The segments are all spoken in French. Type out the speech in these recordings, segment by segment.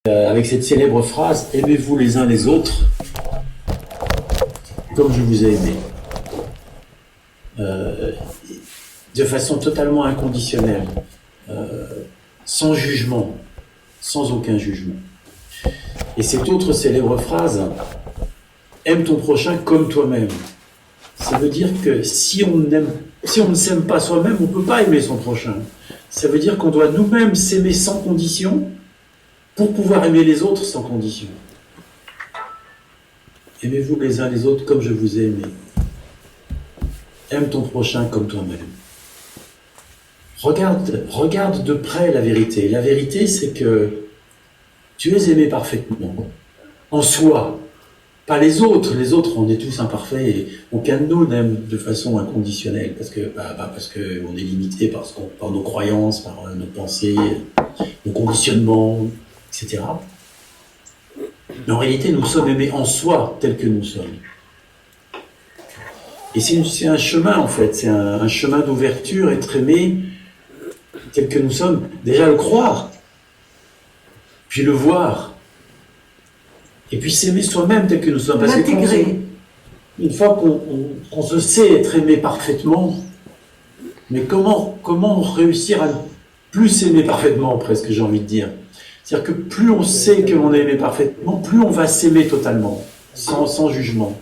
avec cette célèbre phrase « Aimez-vous les uns les autres comme je vous ai aimé ». De façon totalement inconditionnelle, sans jugement, sans aucun jugement. Et cette autre célèbre phrase « Aime ton prochain comme toi-même ». Ça veut dire que si on ne s'aime pas soi-même, on ne peut pas aimer son prochain. Ça veut dire qu'on doit nous-mêmes s'aimer sans condition pour pouvoir aimer les autres sans condition. Aimez-vous les uns les autres comme je vous ai aimé. Aime ton prochain comme toi-même. Regarde de près la vérité. La vérité, c'est que tu es aimé parfaitement, en soi. Pas les autres. Les autres, on est tous imparfaits et aucun de nous n'aime de façon inconditionnelle parce que on est limité par nos croyances, par nos pensées, nos conditionnements, etc. Mais en réalité, nous sommes aimés en soi, tels que nous sommes. Et c'est un chemin, en fait, c'est un chemin d'ouverture, être aimé tel que nous sommes. Déjà le croire, puis le voir, et puis s'aimer soi-même tel que nous sommes. Parce que une fois qu'on se sait être aimé parfaitement, mais comment réussir à ne plus s'aimer parfaitement, presque, j'ai envie de dire. C'est-à-dire que plus on sait que l'on est aimé parfaitement, plus on va s'aimer totalement, sans jugement.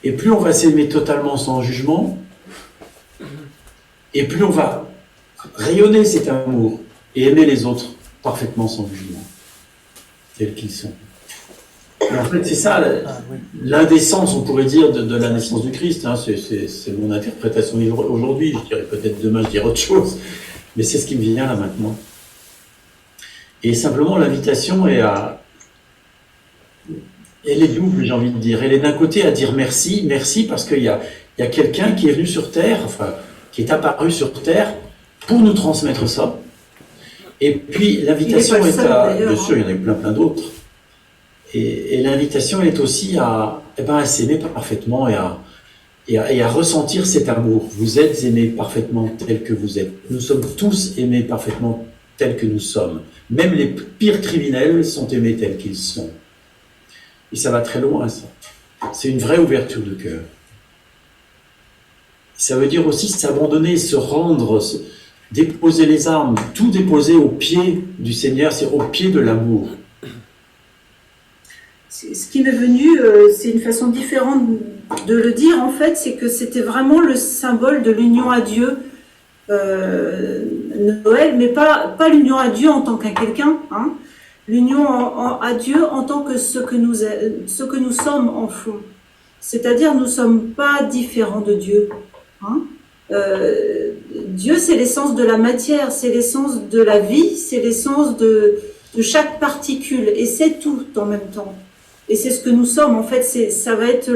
Et plus on va s'aimer totalement sans jugement, et plus on va rayonner cet amour et aimer les autres parfaitement sans jugement, tels qu'ils sont. Et en fait, c'est ça l'indécence, on pourrait dire, de la naissance du Christ. Hein. C'est mon interprétation aujourd'hui. Je dirais peut-être demain, je dirais autre chose. Mais c'est ce qui me vient là maintenant. Et simplement, l'invitation elle est double, j'ai envie de dire. Elle est d'un côté à dire merci parce qu'il y a quelqu'un qui est venu sur Terre, enfin, qui est apparu sur Terre pour nous transmettre ça. Et puis, l'invitation est à... Bien sûr, il y en a plein d'autres. Et l'invitation est aussi à s'aimer parfaitement et à ressentir cet amour. Vous êtes aimés parfaitement tel que vous êtes. Nous sommes tous aimés parfaitement tels que nous sommes. Même les pires criminels sont aimés tels qu'ils sont. Et ça va très loin, ça. C'est une vraie ouverture de cœur. Ça veut dire aussi s'abandonner, se rendre, déposer les armes, tout déposer au pied du Seigneur, c'est au pied de l'amour. Ce qui m'est venu, c'est une façon différente de le dire, en fait, c'est que c'était vraiment le symbole de l'union à Dieu, Noël, mais pas l'union à Dieu en tant qu'un quelqu'un, hein, l'union à Dieu en tant que ce que nous sommes en fond. C'est-à-dire, nous ne sommes pas différents de Dieu. Hein. Dieu, c'est l'essence de la matière, c'est l'essence de la vie, c'est l'essence de chaque particule, et c'est tout en même temps. Et c'est ce que nous sommes, en fait, ça va être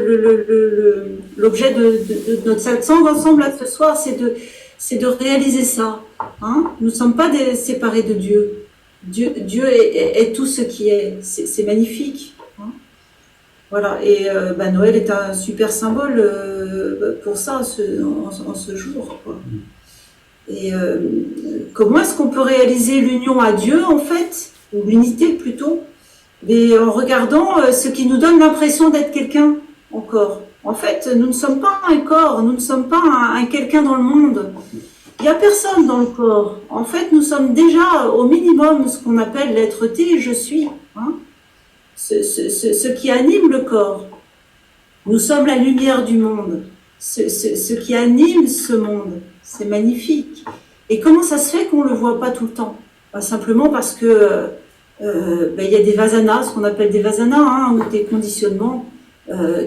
l'objet de notre satsang ensemble là, ce soir, c'est de réaliser ça. Hein. Nous ne sommes pas séparés de Dieu. Dieu est tout ce qui est. C'est magnifique. Hein. Voilà. Et Noël est un super symbole pour ça, en ce jour. Quoi. Et comment est-ce qu'on peut réaliser l'union à Dieu, en fait, ou l'unité plutôt, et en regardant ce qui nous donne l'impression d'être quelqu'un encore. En fait, nous ne sommes pas un corps, nous ne sommes pas un quelqu'un dans le monde. Il n'y a personne dans le corps. En fait, nous sommes déjà au minimum ce qu'on appelle l'être-té, je suis. Hein, ce qui anime le corps. Nous sommes la lumière du monde. Ce qui anime ce monde. C'est magnifique. Et comment ça se fait qu'on ne le voit pas tout le temps? Simplement parce que il y a des vasanas, ce qu'on appelle des vasanas, hein, ou des conditionnements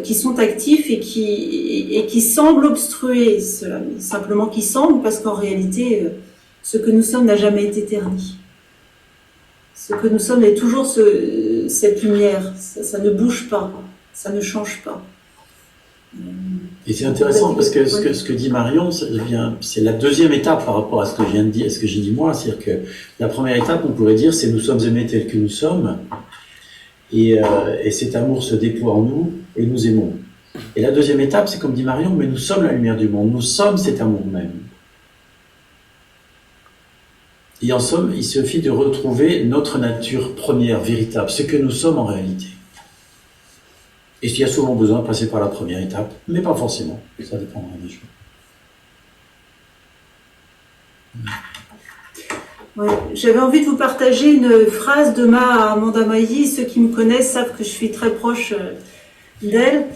qui sont actifs et qui semblent obstruer cela, simplement qui semblent, parce qu'en réalité, ce que nous sommes n'a jamais été terni. Ce que nous sommes est toujours cette lumière, ça ne bouge pas, ça ne change pas. Et c'est intéressant parce que ce que dit Marion, c'est la deuxième étape par rapport à ce que je viens de dire, à ce que j'ai dit moi. C'est-à-dire que la première étape, on pourrait dire, c'est nous sommes aimés tels que nous sommes, et cet amour se déploie en nous et nous aimons. Et la deuxième étape, c'est comme dit Marion, mais nous sommes la lumière du monde, nous sommes cet amour même. Et Et en somme, il suffit de retrouver notre nature première, véritable, ce que nous sommes en réalité. Et il y a souvent besoin de passer par la première étape, mais pas forcément, ça dépendra des jours. Ouais, j'avais envie de vous partager une phrase de Ma Amanda Mailly. Ceux qui me connaissent savent que je suis très proche d'elle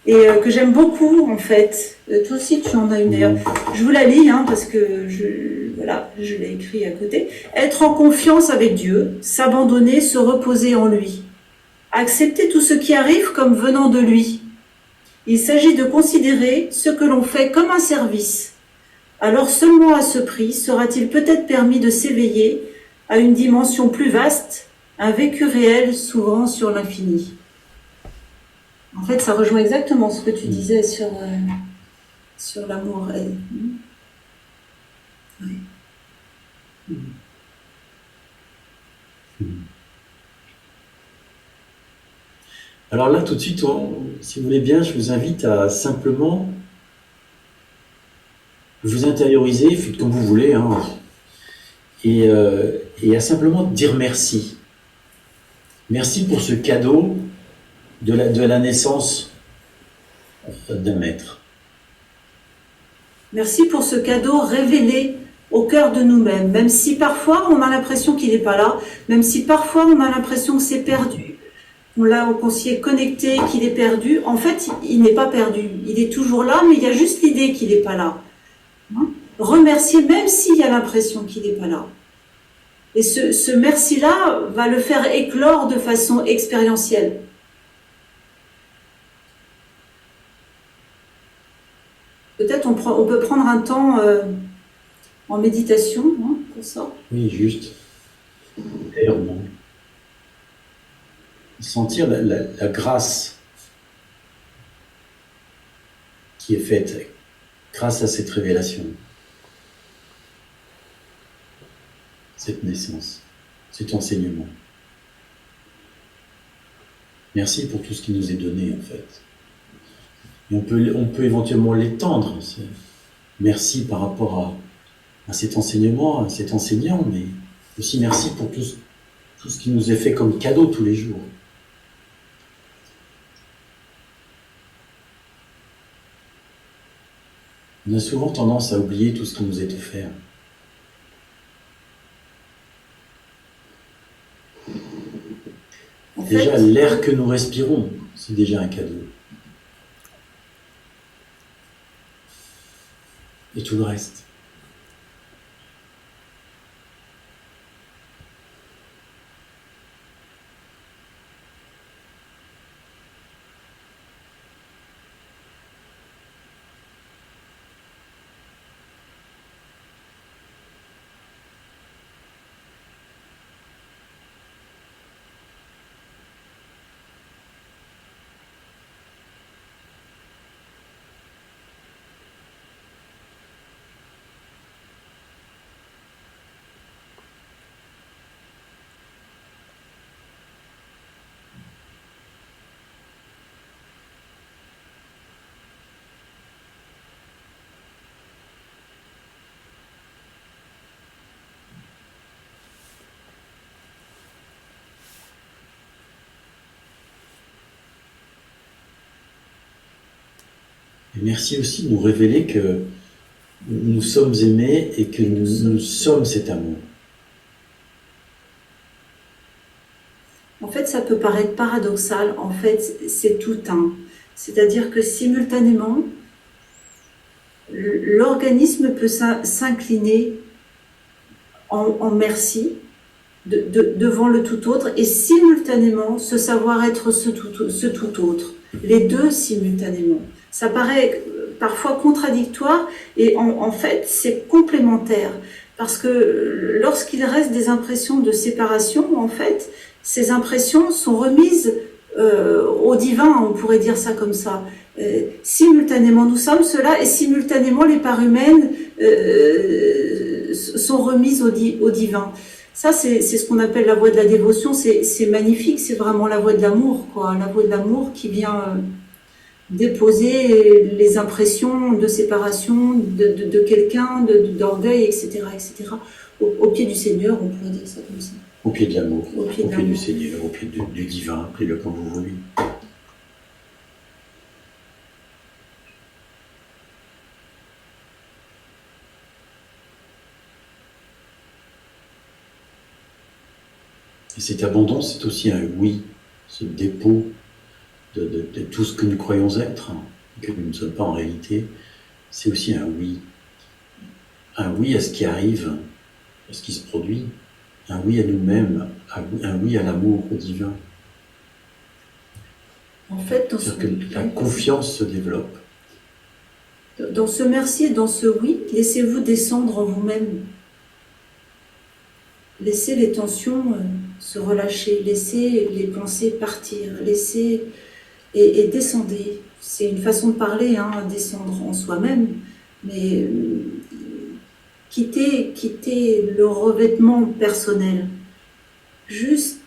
et que j'aime beaucoup en fait. Toi aussi tu en as une d'ailleurs. Je vous la lis parce que je l'ai écrit à côté. Être en confiance avec Dieu, s'abandonner, se reposer en lui. Accepter tout ce qui arrive comme venant de lui. Il s'agit de considérer ce que l'on fait comme un service. Alors seulement à ce prix sera-t-il peut-être permis de s'éveiller à une dimension plus vaste, un vécu réel s'ouvrant sur l'infini. En fait, ça rejoint exactement ce que tu disais sur l'amour. Oui. Alors là, tout de suite, si vous voulez bien, je vous invite à simplement vous intérioriser, faites comme vous voulez, et à simplement dire merci. Merci pour ce cadeau de la naissance d'un maître. Merci pour ce cadeau révélé au cœur de nous-mêmes, même si parfois on a l'impression qu'il n'est pas là, même si parfois on a l'impression que c'est perdu, qu'on s'y est connecté, qu'il est perdu. En fait, il n'est pas perdu, il est toujours là, mais il y a juste l'idée qu'il n'est pas là. Remercier même s'il y a l'impression qu'il n'est pas là. Et ce merci-là va le faire éclore de façon expérientielle. Peut-être on peut prendre un temps en méditation pour ça. Oui, juste. Intérieurement. Sentir la grâce qui est faite grâce à cette révélation, cette naissance, cet enseignement. Merci pour tout ce qui nous est donné, en fait. Et on peut éventuellement l'étendre. Merci par rapport à cet enseignement, à cet enseignant, mais aussi merci pour tout ce qui nous est fait comme cadeau tous les jours. On a souvent tendance à oublier tout ce qui nous est offert. Déjà, l'air que nous respirons, c'est déjà un cadeau. Et tout le reste. Et merci aussi de nous révéler que nous sommes aimés et que nous sommes cet amour. En fait, ça peut paraître paradoxal. En fait, c'est tout un. C'est-à-dire que simultanément, l'organisme peut s'incliner en merci devant le tout autre et simultanément se savoir être ce tout autre. Les deux simultanément. Ça paraît parfois contradictoire et en fait c'est complémentaire parce que lorsqu'il reste des impressions de séparation, en fait, ces impressions sont remises au divin, on pourrait dire ça comme ça. Simultanément nous sommes cela et simultanément les parts humaines sont remises au divin. Ça, c'est ce qu'on appelle la voie de la dévotion, c'est magnifique, c'est vraiment la voie de l'amour, quoi, la voie de l'amour qui vient déposer les impressions de séparation de quelqu'un, d'orgueil, etc., etc. Au pied du Seigneur, on pourrait dire ça comme ça. Au pied de l'amour, Au pied au de pied du l'amour. Seigneur, au pied du divin, appelez-le comme vous voulez. Et cet abandon, c'est aussi un oui, ce dépôt de tout ce que nous croyons être, hein, que nous ne sommes pas en réalité, c'est aussi un oui. Un oui à ce qui arrive, à ce qui se produit, un oui à nous-mêmes, un oui à l'amour divin. En fait, C'est-à-dire que la confiance se développe. Dans ce merci et dans ce oui, laissez-vous descendre en vous-même. Laissez les tensions se relâcher, laissez les pensées partir, laissez et descendez. C'est une façon de parler, hein, descendre en soi-même, mais quitter le revêtement personnel, juste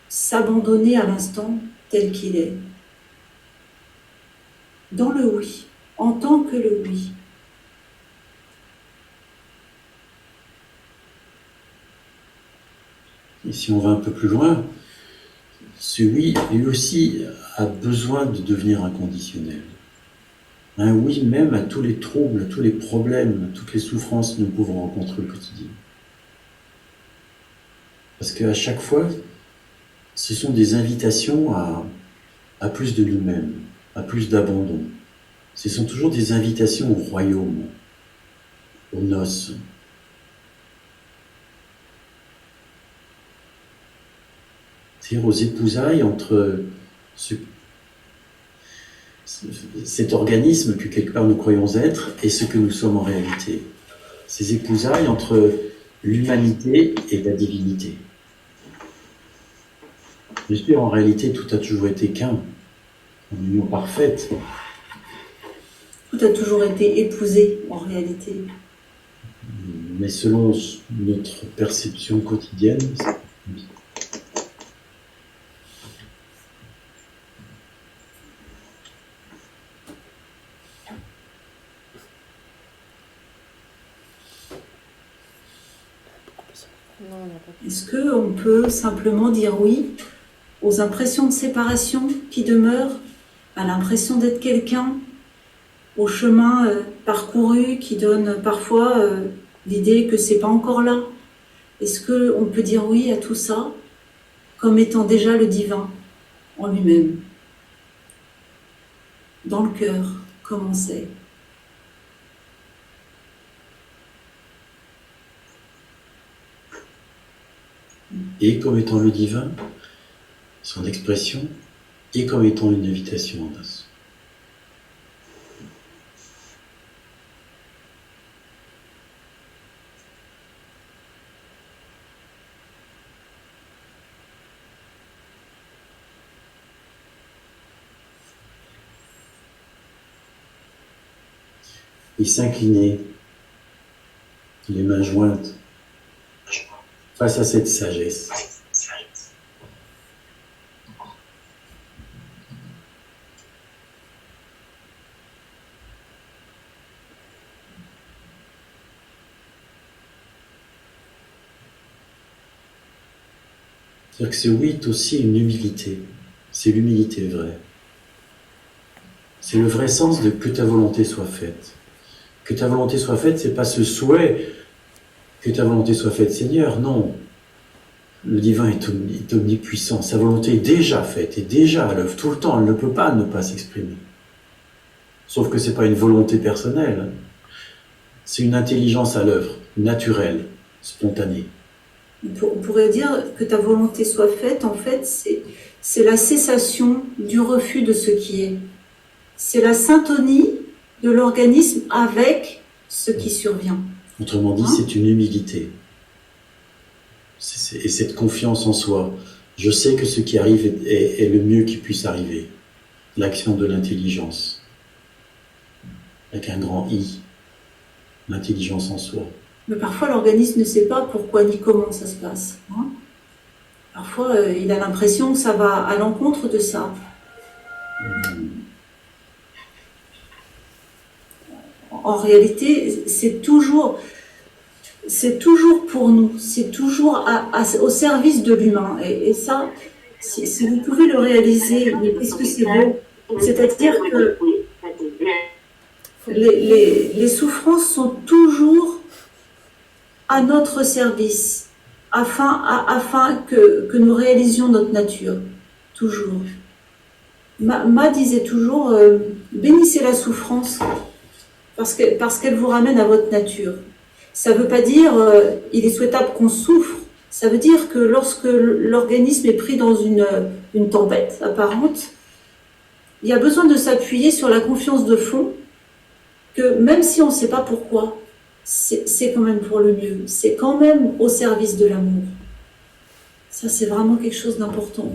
s'abandonner à l'instant tel qu'il est, dans le oui, en tant que le oui. Et si on va un peu plus loin, ce oui, lui aussi, a besoin de devenir inconditionnel. Un oui même à tous les troubles, à tous les problèmes, à toutes les souffrances que nous pouvons rencontrer au quotidien. Parce qu'à chaque fois, ce sont des invitations à plus de nous-mêmes, à plus d'abandon. Ce sont toujours des invitations au royaume, aux noces. C'est-à-dire aux épousailles entre cet organisme que quelque part nous croyons être et ce que nous sommes en réalité. Ces épousailles entre l'humanité et la divinité. Bien sûr, en réalité, tout a toujours été qu'un, une union parfaite. Tout a toujours été épousé, en réalité. Mais selon notre perception quotidienne, est-ce qu'on peut simplement dire oui aux impressions de séparation qui demeurent, à l'impression d'être quelqu'un, au chemin parcouru qui donne parfois l'idée que c'est pas encore là? Est-ce qu'on peut dire oui à tout ça comme étant déjà le divin en lui-même, dans le cœur, comme on sait? et comme étant le divin, son expression, et comme étant une invitation en noces. Et s'incliner, les mains jointes, face à cette sagesse. C'est-à-dire que ce oui est aussi une humilité. C'est l'humilité vraie. C'est le vrai sens de que ta volonté soit faite. Que ta volonté soit faite, c'est pas ce souhait que ta volonté soit faite, Seigneur, non. Le divin est omnipuissant, sa volonté est déjà faite, est déjà à l'œuvre tout le temps, elle ne peut pas ne pas s'exprimer. Sauf que c'est pas une volonté personnelle, c'est une intelligence à l'œuvre, naturelle, spontanée. On pourrait dire que ta volonté soit faite, en fait, c'est la cessation du refus de ce qui est. C'est la syntonie de l'organisme avec ce qui survient. Autrement dit, c'est une humilité. Et cette confiance en soi. Je sais que ce qui arrive est le mieux qui puisse arriver. L'action de l'intelligence. Avec un grand I. L'intelligence en soi. Mais parfois, l'organisme ne sait pas pourquoi ni comment ça se passe. Parfois, il a l'impression que ça va à l'encontre de ça. en réalité, c'est toujours pour nous, c'est toujours au service de l'humain. Et ça, si vous pouvez le réaliser, mais qu'est-ce que c'est beau? C'est-à-dire que les souffrances sont toujours à notre service, afin que nous réalisions notre nature, toujours. Ma disait toujours, bénissez la souffrance, parce qu'elle vous ramène à votre nature. Ça ne veut pas dire il est souhaitable qu'on souffre, ça veut dire que lorsque l'organisme est pris dans une tempête apparente, il y a besoin de s'appuyer sur la confiance de fond, que même si on ne sait pas pourquoi, c'est quand même pour le mieux, c'est quand même au service de l'amour. Ça, c'est vraiment quelque chose d'important.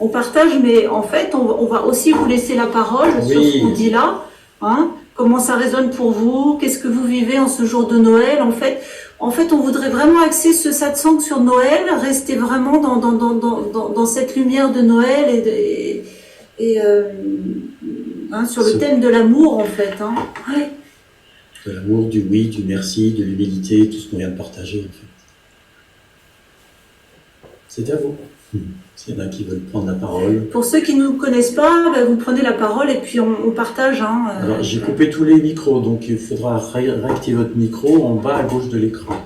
On partage, mais en fait, on va aussi vous laisser la parole sur ce qu'on dit là. Hein, comment ça résonne pour vous? Qu'est-ce que vous vivez en ce jour de Noël? En fait, on voudrait vraiment axer ce satsang sur Noël, rester vraiment dans cette lumière de Noël sur le thème de l'amour, en fait. Hein. Ouais. De l'amour, du oui, du merci, de l'humilité, tout ce qu'on vient de partager, en fait. C'est à vous. S'il y en a qui veulent prendre la parole. Pour ceux qui ne nous connaissent pas, vous prenez la parole et puis on partage. Hein, Alors, j'ai coupé tous les micros, donc il faudra réactiver votre micro en bas à gauche de l'écran.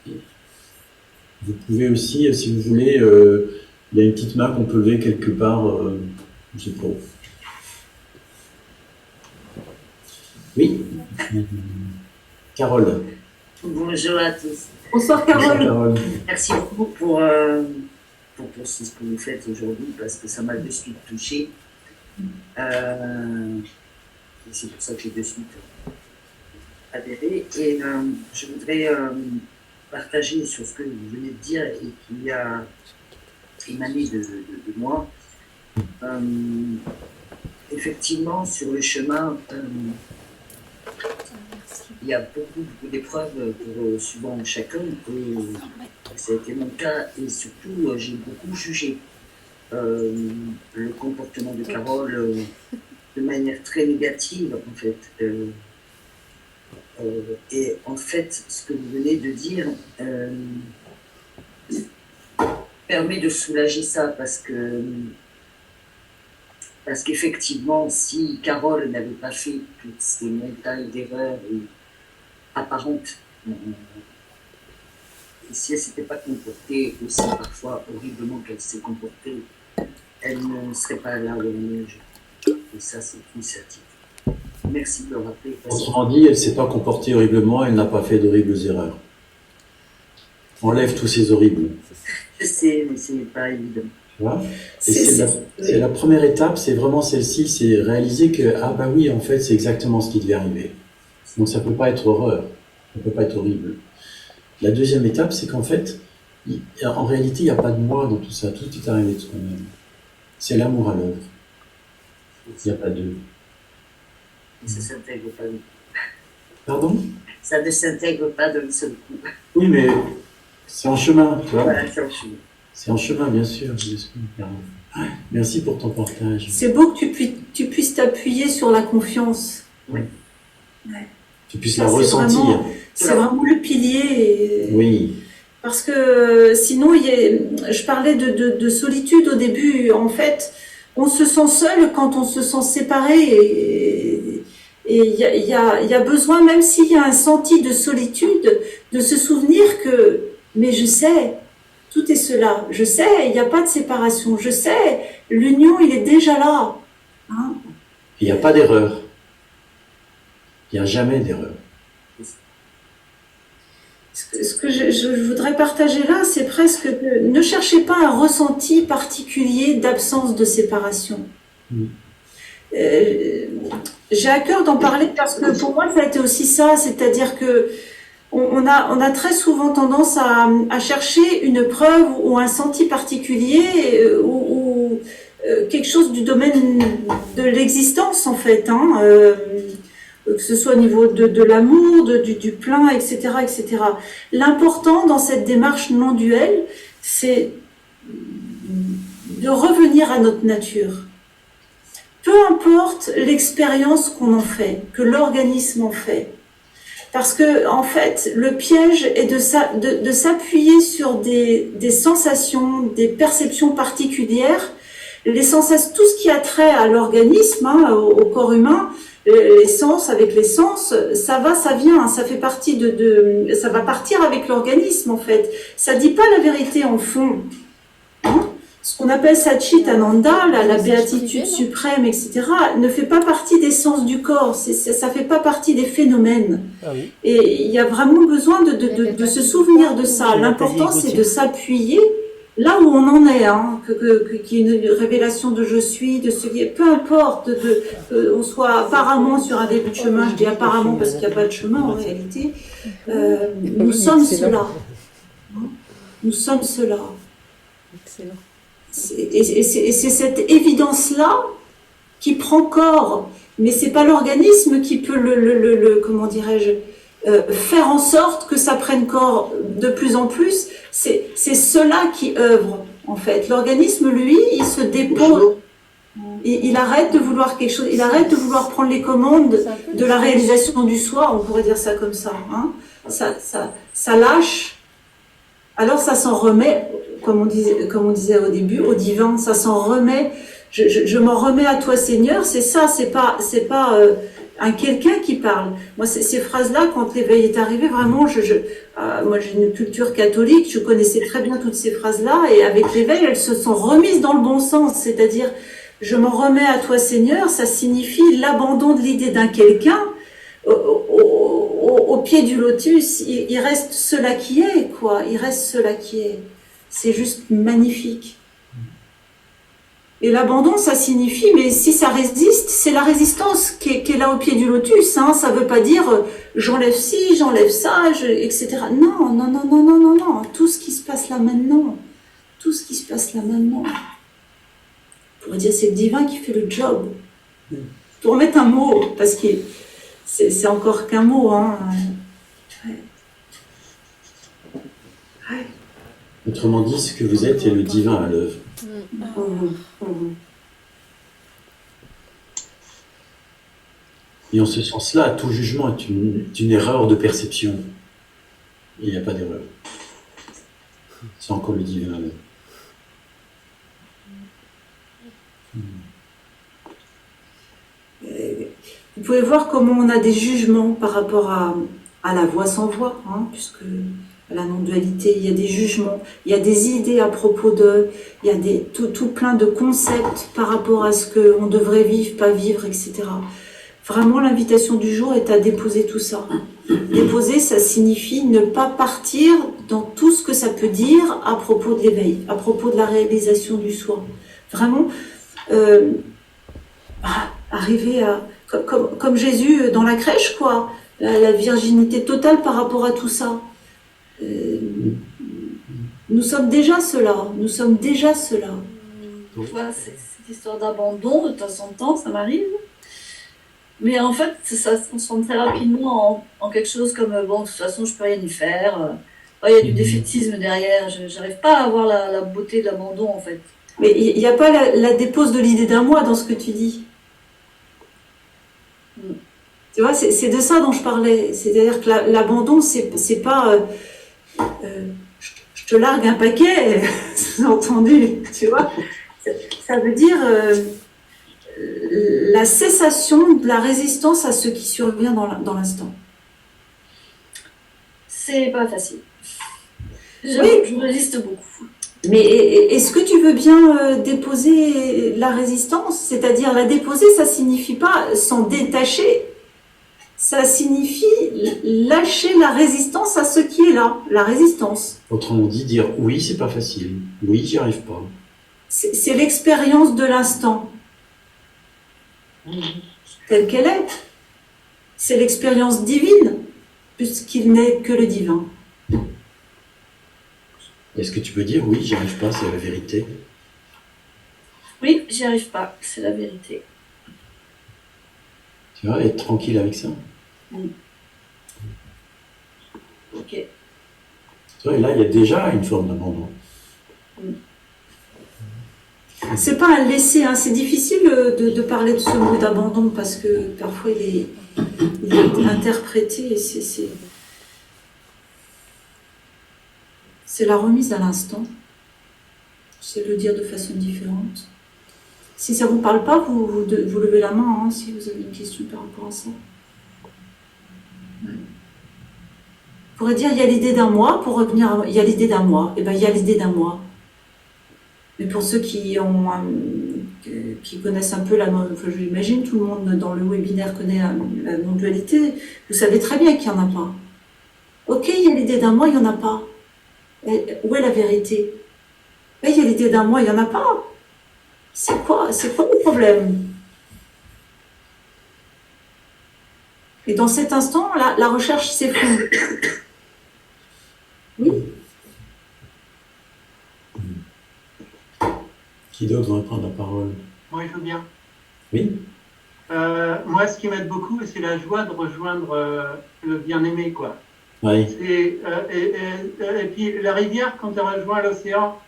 Vous pouvez aussi, si vous voulez, il y a une petite main qu'on peut lever quelque part, je sais pas. Oui. Carole. Bonjour à tous. Bonsoir Carole. Merci beaucoup pour ce que vous faites aujourd'hui, parce que ça m'a de suite touchée. C'est pour ça que j'ai de suite adhéré. Et je voudrais partager sur ce que vous venez de dire et qui a émané de moi. Effectivement, sur le chemin, il y a beaucoup d'épreuves pour souvent chacun, ça a été mon cas, et surtout j'ai beaucoup jugé le comportement de Carole de manière très négative en fait. Et en fait, ce que vous venez de dire permet de soulager ça, parce qu'effectivement, si Carole n'avait pas fait toutes ces montagnes d'erreurs apparentes, et si elle ne s'était pas comportée aussi parfois horriblement qu'elle s'est comportée, elle ne serait pas là où elle est aujourd'hui. Et ça, c'est une certitude. Merci de le rappeler. Autrement dit, elle ne s'est pas comportée horriblement, elle n'a pas fait d'horribles erreurs. Enlève tous ces horribles. Je sais, mais ce n'est pas évident. Tu vois ? Et c'est la première étape, c'est vraiment celle-ci, c'est réaliser que, ah bah oui, en fait, c'est exactement ce qui devait arriver. Donc ça ne peut pas être horreur, ça ne peut pas être horrible. La deuxième étape, c'est qu'en fait, en réalité, il n'y a pas de moi dans tout ça, tout est arrivé de soi-même. C'est l'amour à l'œuvre. Il n'y a pas d'eux. Ça ne s'intègre pas. Pardon ? Ça ne s'intègre pas d'un seul coup. Oui, mais c'est en chemin, tu vois. Voilà, c'est en chemin. C'est en chemin, bien sûr. Merci pour ton partage. C'est beau que tu puisses t'appuyer sur la confiance. Oui. Ouais. Tu puisses la ressentir. C'est vraiment le pilier. Oui. Parce que sinon, je parlais de solitude au début. En fait, on se sent seul quand on se sent séparé. Et il y a besoin, même s'il y a un senti de solitude, de se souvenir que, mais je sais, tout est cela. Je sais, il n'y a pas de séparation. Je sais, l'union, il est déjà là. Hein? Il n'y a pas d'erreur. Il n'y a jamais d'erreur. Ce que je voudrais partager là, c'est presque que ne cherchez pas un ressenti particulier d'absence de séparation. J'ai à cœur d'en parler parce que pour moi, ça a été aussi ça, c'est-à-dire que on a très souvent tendance à chercher une preuve ou un senti particulier ou quelque chose du domaine de l'existence, en fait, hein, que ce soit au niveau de l'amour, du plein, etc., etc. L'important dans cette démarche non duelle, c'est de revenir à notre nature. Peu importe l'expérience qu'on en fait, que l'organisme en fait. Parce que, en fait, le piège est de s'appuyer sur des sensations, des perceptions particulières, les sensations, tout ce qui a trait à l'organisme, hein, au corps humain, les sens avec les sens, ça va, ça vient, ça fait partie ça va partir avec l'organisme, en fait. Ça dit pas la vérité en fond. Hein, ce qu'on appelle Satchitananda, la béatitude suprême, etc., ne fait pas partie des sens du corps, ça fait pas partie des phénomènes. Ah oui. Et il y a vraiment besoin de se souvenir de ça. L'important, c'est de s'appuyer là où on en est, hein, qu'il y ait une révélation de je suis, de ce qui est, peu importe, on soit apparemment sur un début de chemin, je dis apparemment parce qu'il n'y a pas de chemin en réalité, nous sommes cela. Nous sommes cela. Excellent. Et c'est cette évidence-là qui prend corps, mais c'est pas l'organisme qui peut comment dirais-je, faire en sorte que ça prenne corps de plus en plus. C'est cela qui œuvre, en fait. L'organisme, lui, il se dépose. Il arrête de vouloir quelque chose, il arrête de vouloir prendre les commandes de la réalisation du soi, on pourrait dire ça comme ça. Hein. Ça lâche. Alors ça s'en remet, comme on disait au début, au divin, ça s'en remet. Je m'en remets à toi, Seigneur. C'est ça, c'est pas un quelqu'un qui parle. Moi, ces phrases-là, quand l'éveil est arrivé, vraiment, moi j'ai une culture catholique, je connaissais très bien toutes ces phrases-là, et avec l'éveil, elles se sont remises dans le bon sens, c'est-à-dire, je m'en remets à toi, Seigneur, ça signifie l'abandon de l'idée d'un quelqu'un. Au pied du lotus, il reste cela qui est, quoi. Il reste cela qui est. C'est juste magnifique. Et l'abandon, ça signifie, mais si ça résiste, c'est la résistance qui est là au pied du lotus. Hein. Ça veut pas dire j'enlève ci, j'enlève ça, etc. Non, non, non, non, non, non, non. Tout ce qui se passe là maintenant, tout ce qui se passe là maintenant. On pourrait dire c'est le divin qui fait le job. Pour mettre un mot, parce que c'est encore qu'un mot. Hein. Ouais. Ouais. Autrement dit, ce que vous êtes est le divin à l'œuvre. Et en ce sens-là, tout jugement est une erreur de perception. Il n'y a pas d'erreur. C'est encore le divin à l'œuvre. Vous pouvez voir comment on a des jugements par rapport à la voix sans voix, hein, puisque à la non-dualité, il y a des jugements, il y a des idées à propos d'eux, il y a tout plein de concepts par rapport à ce qu'on devrait vivre, pas vivre, etc. Vraiment, l'invitation du jour est à déposer tout ça. Déposer, ça signifie ne pas partir dans tout ce que ça peut dire à propos de l'éveil, à propos de la réalisation du soi. Vraiment, arriver à... Comme Jésus dans la crèche, quoi. La virginité totale par rapport à tout ça. Nous sommes déjà cela. Nous sommes déjà cela. Tu vois, cette histoire d'abandon, de temps en temps, ça m'arrive. Mais en fait, ça se transforme très rapidement en quelque chose comme bon, de toute façon, je peux rien y faire. Il y a du défaitisme derrière. Je n'arrive pas à avoir la beauté de l'abandon, en fait. Mais il n'y a pas la dépose de l'idée d'un moi dans ce que tu dis. Tu vois, c'est de ça dont je parlais. C'est-à-dire que l'abandon, c'est pas je te largue un paquet, entendu, tu vois. Ça veut dire la cessation de la résistance à ce qui survient dans l'instant. C'est pas facile. Oui. Je résiste beaucoup. Mais est-ce que tu veux bien déposer la résistance? C'est-à-dire la déposer, ça signifie pas s'en détacher. Ça signifie lâcher la résistance à ce qui est là, la résistance. Autrement dit, dire oui, c'est pas facile. Oui, j'y arrive pas. C'est l'expérience de l'instant, telle qu'elle est. C'est l'expérience divine, puisqu'il n'est que le divin. Est-ce que tu peux dire oui, j'y arrive pas, c'est la vérité? Oui, j'y arrive pas, c'est la vérité. Tu vois, être tranquille avec ça. Ok. Tu vois, et là, il y a déjà une forme d'abandon. C'est pas un laisser, hein. C'est difficile de parler de ce mot d'abandon parce que parfois il est interprété et c'est la remise à l'instant. C'est le dire de façon différente. Si ça vous parle pas, vous levez la main, hein, si vous avez une question par rapport à ça. Ouais. On pourrait dire il y a l'idée d'un moi, pour revenir, il y a l'idée d'un moi. Et ben il y a l'idée d'un moi. Mais pour ceux qui connaissent un peu enfin, j'imagine tout le monde dans le webinaire connaît la non-dualité, vous savez très bien qu'il n'y en a pas. Ok, il y a l'idée d'un moi, il n'y en a pas. Et où est la vérité? Il y a l'idée d'un moi, il n'y en a pas. C'est quoi le problème? Et dans cet instant, la recherche s'effondre. Oui. Qui d'autre va prendre la parole? Moi, je veux bien. Oui. Moi, ce qui m'aide beaucoup, c'est la joie de rejoindre le bien-aimé, quoi. Oui. Et puis, la rivière, quand elle rejoint l'océan,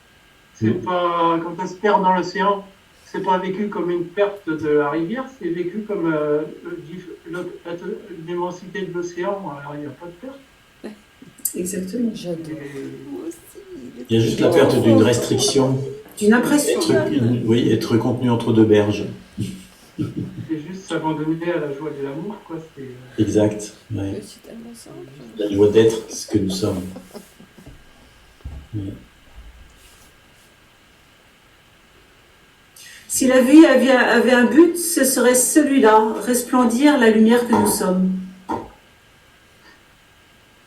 c'est pas, quand elle se perd dans l'océan, c'est pas vécu comme une perte de la rivière, c'est vécu comme l'immensité de l'océan, alors il n'y a pas de perte. Exactement. Il y a juste la perte d'une restriction. D'une impression. Oui, être contenu entre deux berges. C'est juste s'abandonner à la joie de l'amour, quoi. Exact. Ouais. C'est tellement simple. La joie d'être ce que nous sommes. Oui. Si la vie avait un but, ce serait celui-là, resplendir la lumière que nous sommes.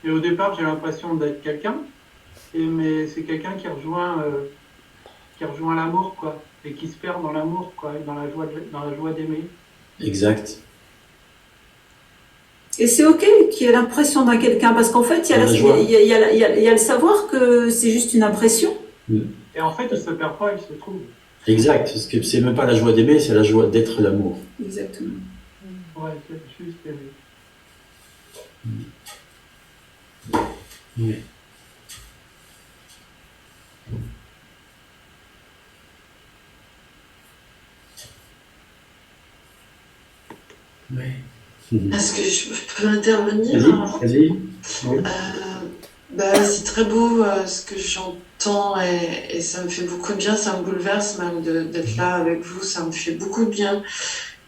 Et au départ, j'ai l'impression d'être quelqu'un, mais c'est quelqu'un qui rejoint l'amour, quoi, et qui se perd dans l'amour, quoi, et dans la joie d'aimer. Exact. Et c'est ok qu'il y ait l'impression d'un quelqu'un, parce qu'en fait, il y a le savoir que c'est juste une impression. Et en fait, il ne se perd pas, il se trouve. Exact, parce que c'est même pas la joie d'aimer, c'est la joie d'être l'amour. Exactement. Ouais, c'est juste aimer. Oui. Est-ce que je peux intervenir? Vas-y. Oui. C'est très beau ce que j'entends et ça me fait beaucoup de bien, ça me bouleverse même d'être là avec vous, ça me fait beaucoup de bien.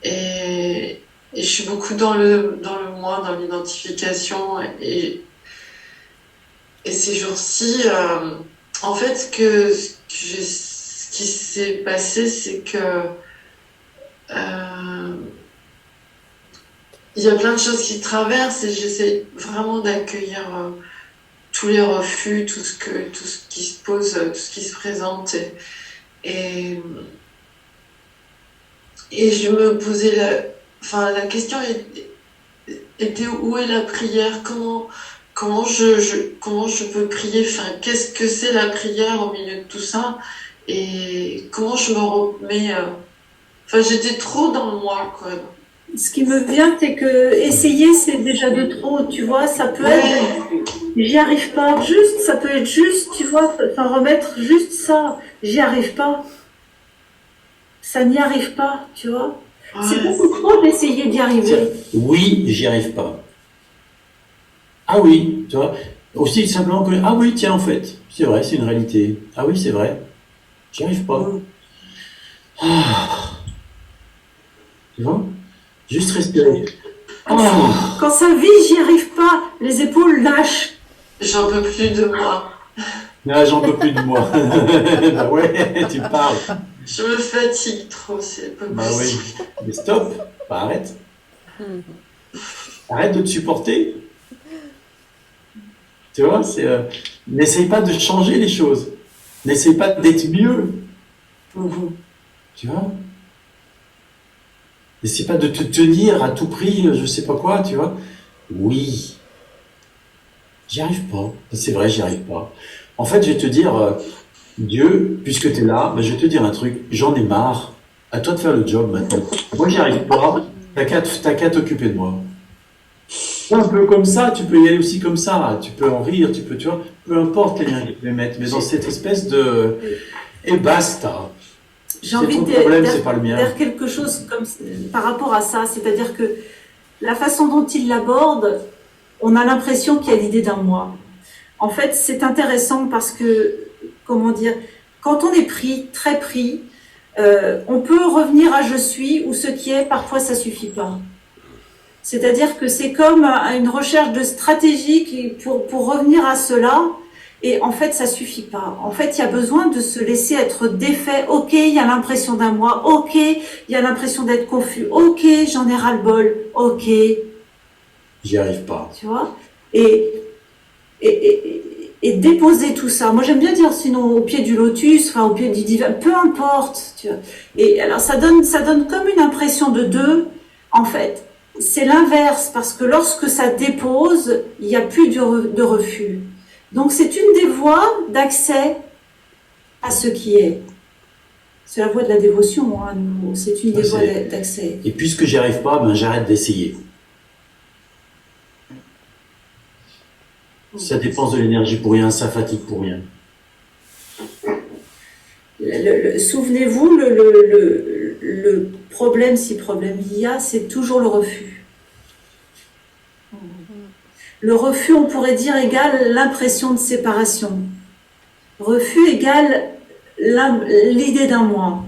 Et je suis beaucoup dans le moi, dans l'identification et ces jours-ci, en fait, ce qui s'est passé, c'est que il y a plein de choses qui traversent et j'essaie vraiment d'accueillir tous les refus, tout ce qui se pose, tout ce qui se présente et je me posais la question était où est la prière, comment je peux prier, qu'est-ce que c'est la prière au milieu de tout ça et comment je me remets, j'étais trop dans le moi, quoi. Ce qui me vient, c'est que essayer, c'est déjà de trop, tu vois, ça peut être, j'y arrive pas, juste, ça peut être juste, tu vois, remettre juste ça, j'y arrive pas, ça n'y arrive pas, tu vois, c'est beaucoup trop d'essayer d'y arriver. Oui, j'y arrive pas. Ah oui, tu vois, aussi simplement que, ah oui, tiens, en fait, c'est vrai, c'est une réalité, ah oui, c'est vrai, j'y arrive pas. Tu vois? Juste respirer. Quand ça vit, j'y arrive pas, les épaules lâchent. J'en peux plus de moi. Ah, j'en peux plus de moi. Bah ouais, tu parles. Je me fatigue trop, c'est pas possible. Bah oui, mais stop, bah arrête. Arrête de te supporter. Tu vois, n'essaye pas de changer les choses. N'essaye pas d'être mieux. Tu vois? N'essaie pas de te tenir à tout prix, je sais pas quoi, tu vois. Oui. J'y arrive pas. C'est vrai, j'y arrive pas. En fait, je vais te dire, Dieu, puisque tu es là, ben, je vais te dire un truc, j'en ai marre. À toi de faire le job maintenant. Moi, j'y arrive pas. T'as qu'à t'occuper de moi. Un peu comme ça, tu peux y aller aussi comme ça. Tu peux en rire, tu peux, tu vois, peu importe les liens que tu peux mettre, mais dans cette espèce de... Et basta. J'ai C'est envie ton de problème, c'est pas le mien. faire quelque chose comme par rapport à ça, c'est-à-dire que la façon dont il l'aborde, on a l'impression qu'il y a l'idée d'un moi. En fait, c'est intéressant parce que, comment dire, quand on est pris, très pris, on peut revenir à je suis ou ce qui est, parfois ça suffit pas. C'est-à-dire que c'est comme une recherche de stratégie pour revenir à cela, et en fait ça suffit pas. En fait, il y a besoin de se laisser être défait. Ok, il y a l'impression d'un moi. Ok, il y a l'impression d'être confus. Ok, j'en ai ras-le-bol. Ok, J'y arrive pas. tu vois, et déposer tout ça. Moi, j'aime bien dire sinon au pied du lotus, enfin au pied du divin, peu importe. Tu vois. Et alors, ça donne comme une impression de deux. En fait, c'est l'inverse parce que lorsque ça dépose, il n'y a plus de refus. Donc, c'est une des voies d'accès à ce qui est. C'est la voie de la dévotion, hein, c'est une des voies d'accès. Et puisque j'y arrive pas, ben j'arrête d'essayer. Ça dépense de l'énergie pour rien, ça fatigue pour rien. Souvenez-vous, le problème, si problème il y a, c'est toujours le refus. Le refus, on pourrait dire, égale l'impression de séparation. Refus égale l'idée d'un moi.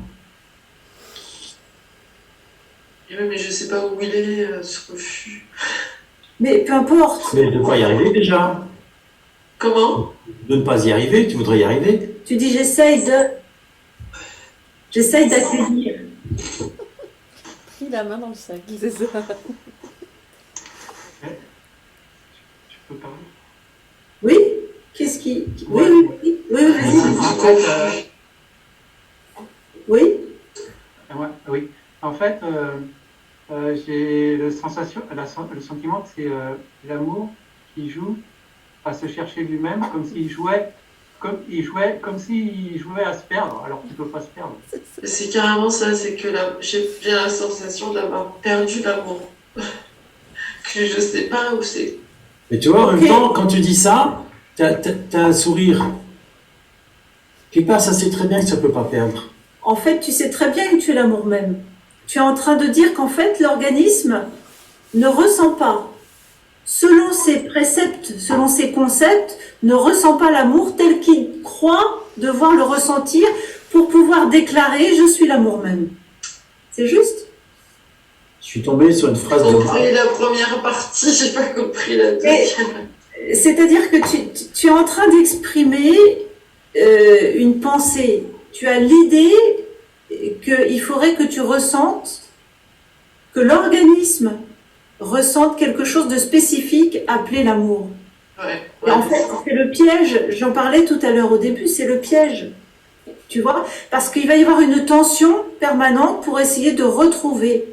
Oui, mais je sais pas où il est, ce refus. Mais peu importe. Mais de ne pas y arriver déjà. Comment? De ne pas y arriver, tu voudrais y arriver. Tu dis j'essaye d'accueillir. Pris la main dans le sac, c'est ça. Je peux parler. Oui? Qu'est-ce qui... Oui, Ouais. oui, vas-y. En fait, Oui? ouais, oui. En fait, j'ai le sentiment que c'est l'amour qui joue à se chercher lui-même comme s'il jouait à se perdre, alors qu'il ne peut pas se perdre. C'est carrément ça, c'est que j'ai la sensation d'avoir perdu l'amour. Que je sais pas où c'est. Mais tu vois, en Ok. même temps, quand tu dis ça, t'as un sourire. Quelque part, ça sait très bien que ça ne peut pas perdre. En fait, tu sais très bien que tu es l'amour même. Tu es en train de dire qu'en fait, l'organisme ne ressent pas, selon ses préceptes, selon ses concepts, ne ressent pas l'amour tel qu'il croit devoir le ressentir pour pouvoir déclarer « je suis l'amour même ». C'est juste? Je suis tombé sur une phrase J'ai de... compris la première partie, j'ai pas compris la deuxième. C'est-à-dire que tu es en train d'exprimer une pensée. Tu as l'idée qu'il faudrait que tu ressentes, que l'organisme ressente quelque chose de spécifique appelé l'amour. Ouais, Et en fait, c'est le piège, j'en parlais tout à l'heure au début, c'est le piège. Tu vois? Parce qu'il va y avoir une tension permanente pour essayer de retrouver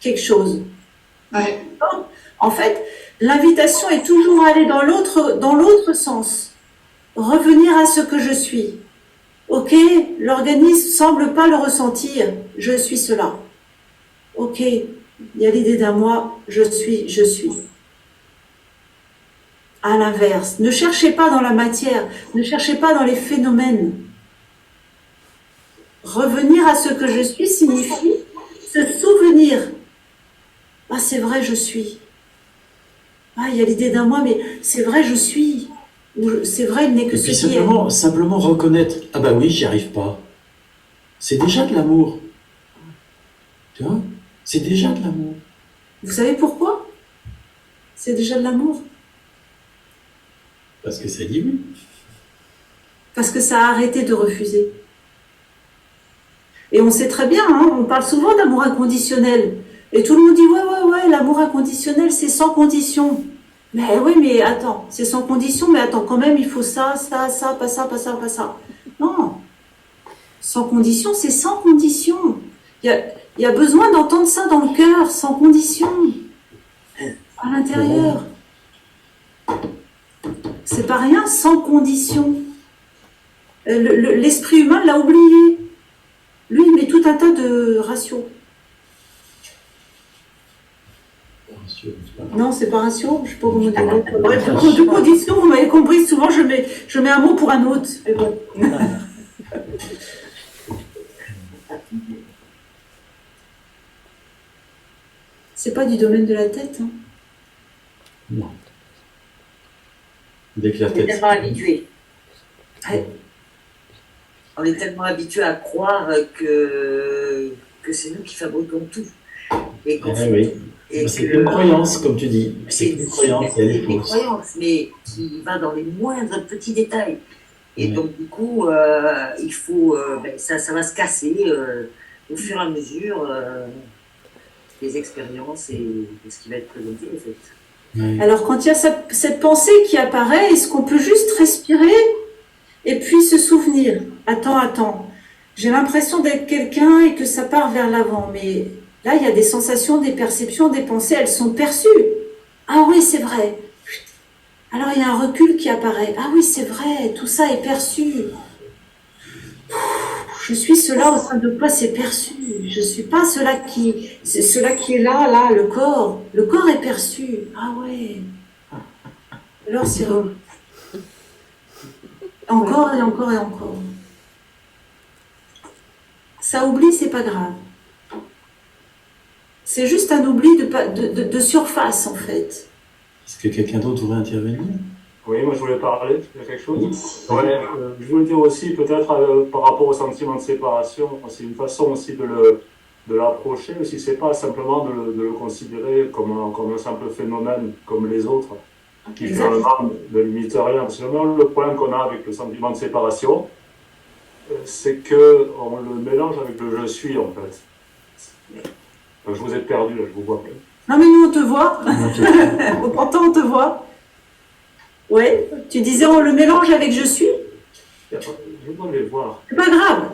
quelque chose. ouais. En fait, l'invitation est toujours à aller dans l'autre sens. Revenir à ce que je suis. Ok, l'organisme semble pas le ressentir, je suis cela. Ok, il y a l'idée d'un moi, je suis. À l'inverse, ne cherchez pas dans la matière, ne cherchez pas dans les phénomènes. Revenir à ce que je suis signifie se souvenir. Ah, c'est vrai, je suis. Ah, il y a l'idée d'un moi, mais c'est vrai, je suis. Ou c'est vrai, il n'est que Et ce puis qui est. simplement reconnaître, ah bah oui, j'y arrive pas. C'est déjà de l'amour. Tu vois? C'est déjà de l'amour. Vous savez pourquoi? C'est déjà de l'amour. Parce que c'est dit oui. Parce que ça a arrêté de refuser. Et on sait très bien, hein, on parle souvent d'amour inconditionnel. Et tout le monde dit, ouais, l'amour inconditionnel, c'est sans condition. Mais oui, mais attends, c'est sans condition, mais attends, quand même, il faut ça, pas ça. Non. Sans condition, c'est sans condition. Il y a besoin d'entendre ça dans le cœur, sans condition. À l'intérieur. C'est pas rien, sans condition. L'esprit humain l'a oublié. Lui, il met tout un tas de ratios. Non, c'est pas ratio, je sais pas comment dire. Bref, de conditions, vous m'avez compris, souvent je mets un mot pour un autre. Mais bon. C'est pas du domaine de la tête. Hein. Non. Dès que la On est tête. tellement habitué. Ouais. On est tellement habitué à croire que c'est nous qui fabriquons tout. Et qu'on fait Oui. tout. Et C'est que- une croyance, comme tu dis. C'est une croyance, elle est une fausse. croyance, mais qui va dans les moindres petits détails. Et Ouais. donc, du coup, il faut, ça va se casser au fur et à mesure des expériences et de ce qui va être présenté, en fait. Ouais. Alors, quand il y a cette pensée qui apparaît, est-ce qu'on peut juste respirer et puis se souvenir? Attends, j'ai l'impression d'être quelqu'un et que ça part vers l'avant, mais là, il y a des sensations, des perceptions, des pensées, elles sont perçues. Ah oui, c'est vrai. Alors, il y a un recul qui apparaît. Ah oui, c'est vrai, tout ça est perçu. Je suis cela au sein de quoi c'est perçu. Je suis pas c'est cela qui est là, le corps. Le corps est perçu. Ah ouais. Alors c'est encore et encore et encore. Ça oublie, c'est pas grave. C'est juste un oubli de surface en fait. Est-ce que quelqu'un d'autre voudrait intervenir? Oui, moi je voulais parler de quelque chose. Ouais, je voulais dire aussi, peut-être par rapport au sentiment de séparation, c'est une façon aussi de l'approcher, aussi c'est pas simplement de le considérer comme un simple phénomène comme les autres, qui finalement ne limite rien. Parce que le problème qu'on a avec le sentiment de séparation, c'est qu'on le mélange avec le je suis en fait. Je vous ai perdu là, je vous vois plus. Non mais nous on te voit. Pourtant on te voit. Ouais, tu disais on le mélange avec je suis. Je dois les voir. C'est pas grave.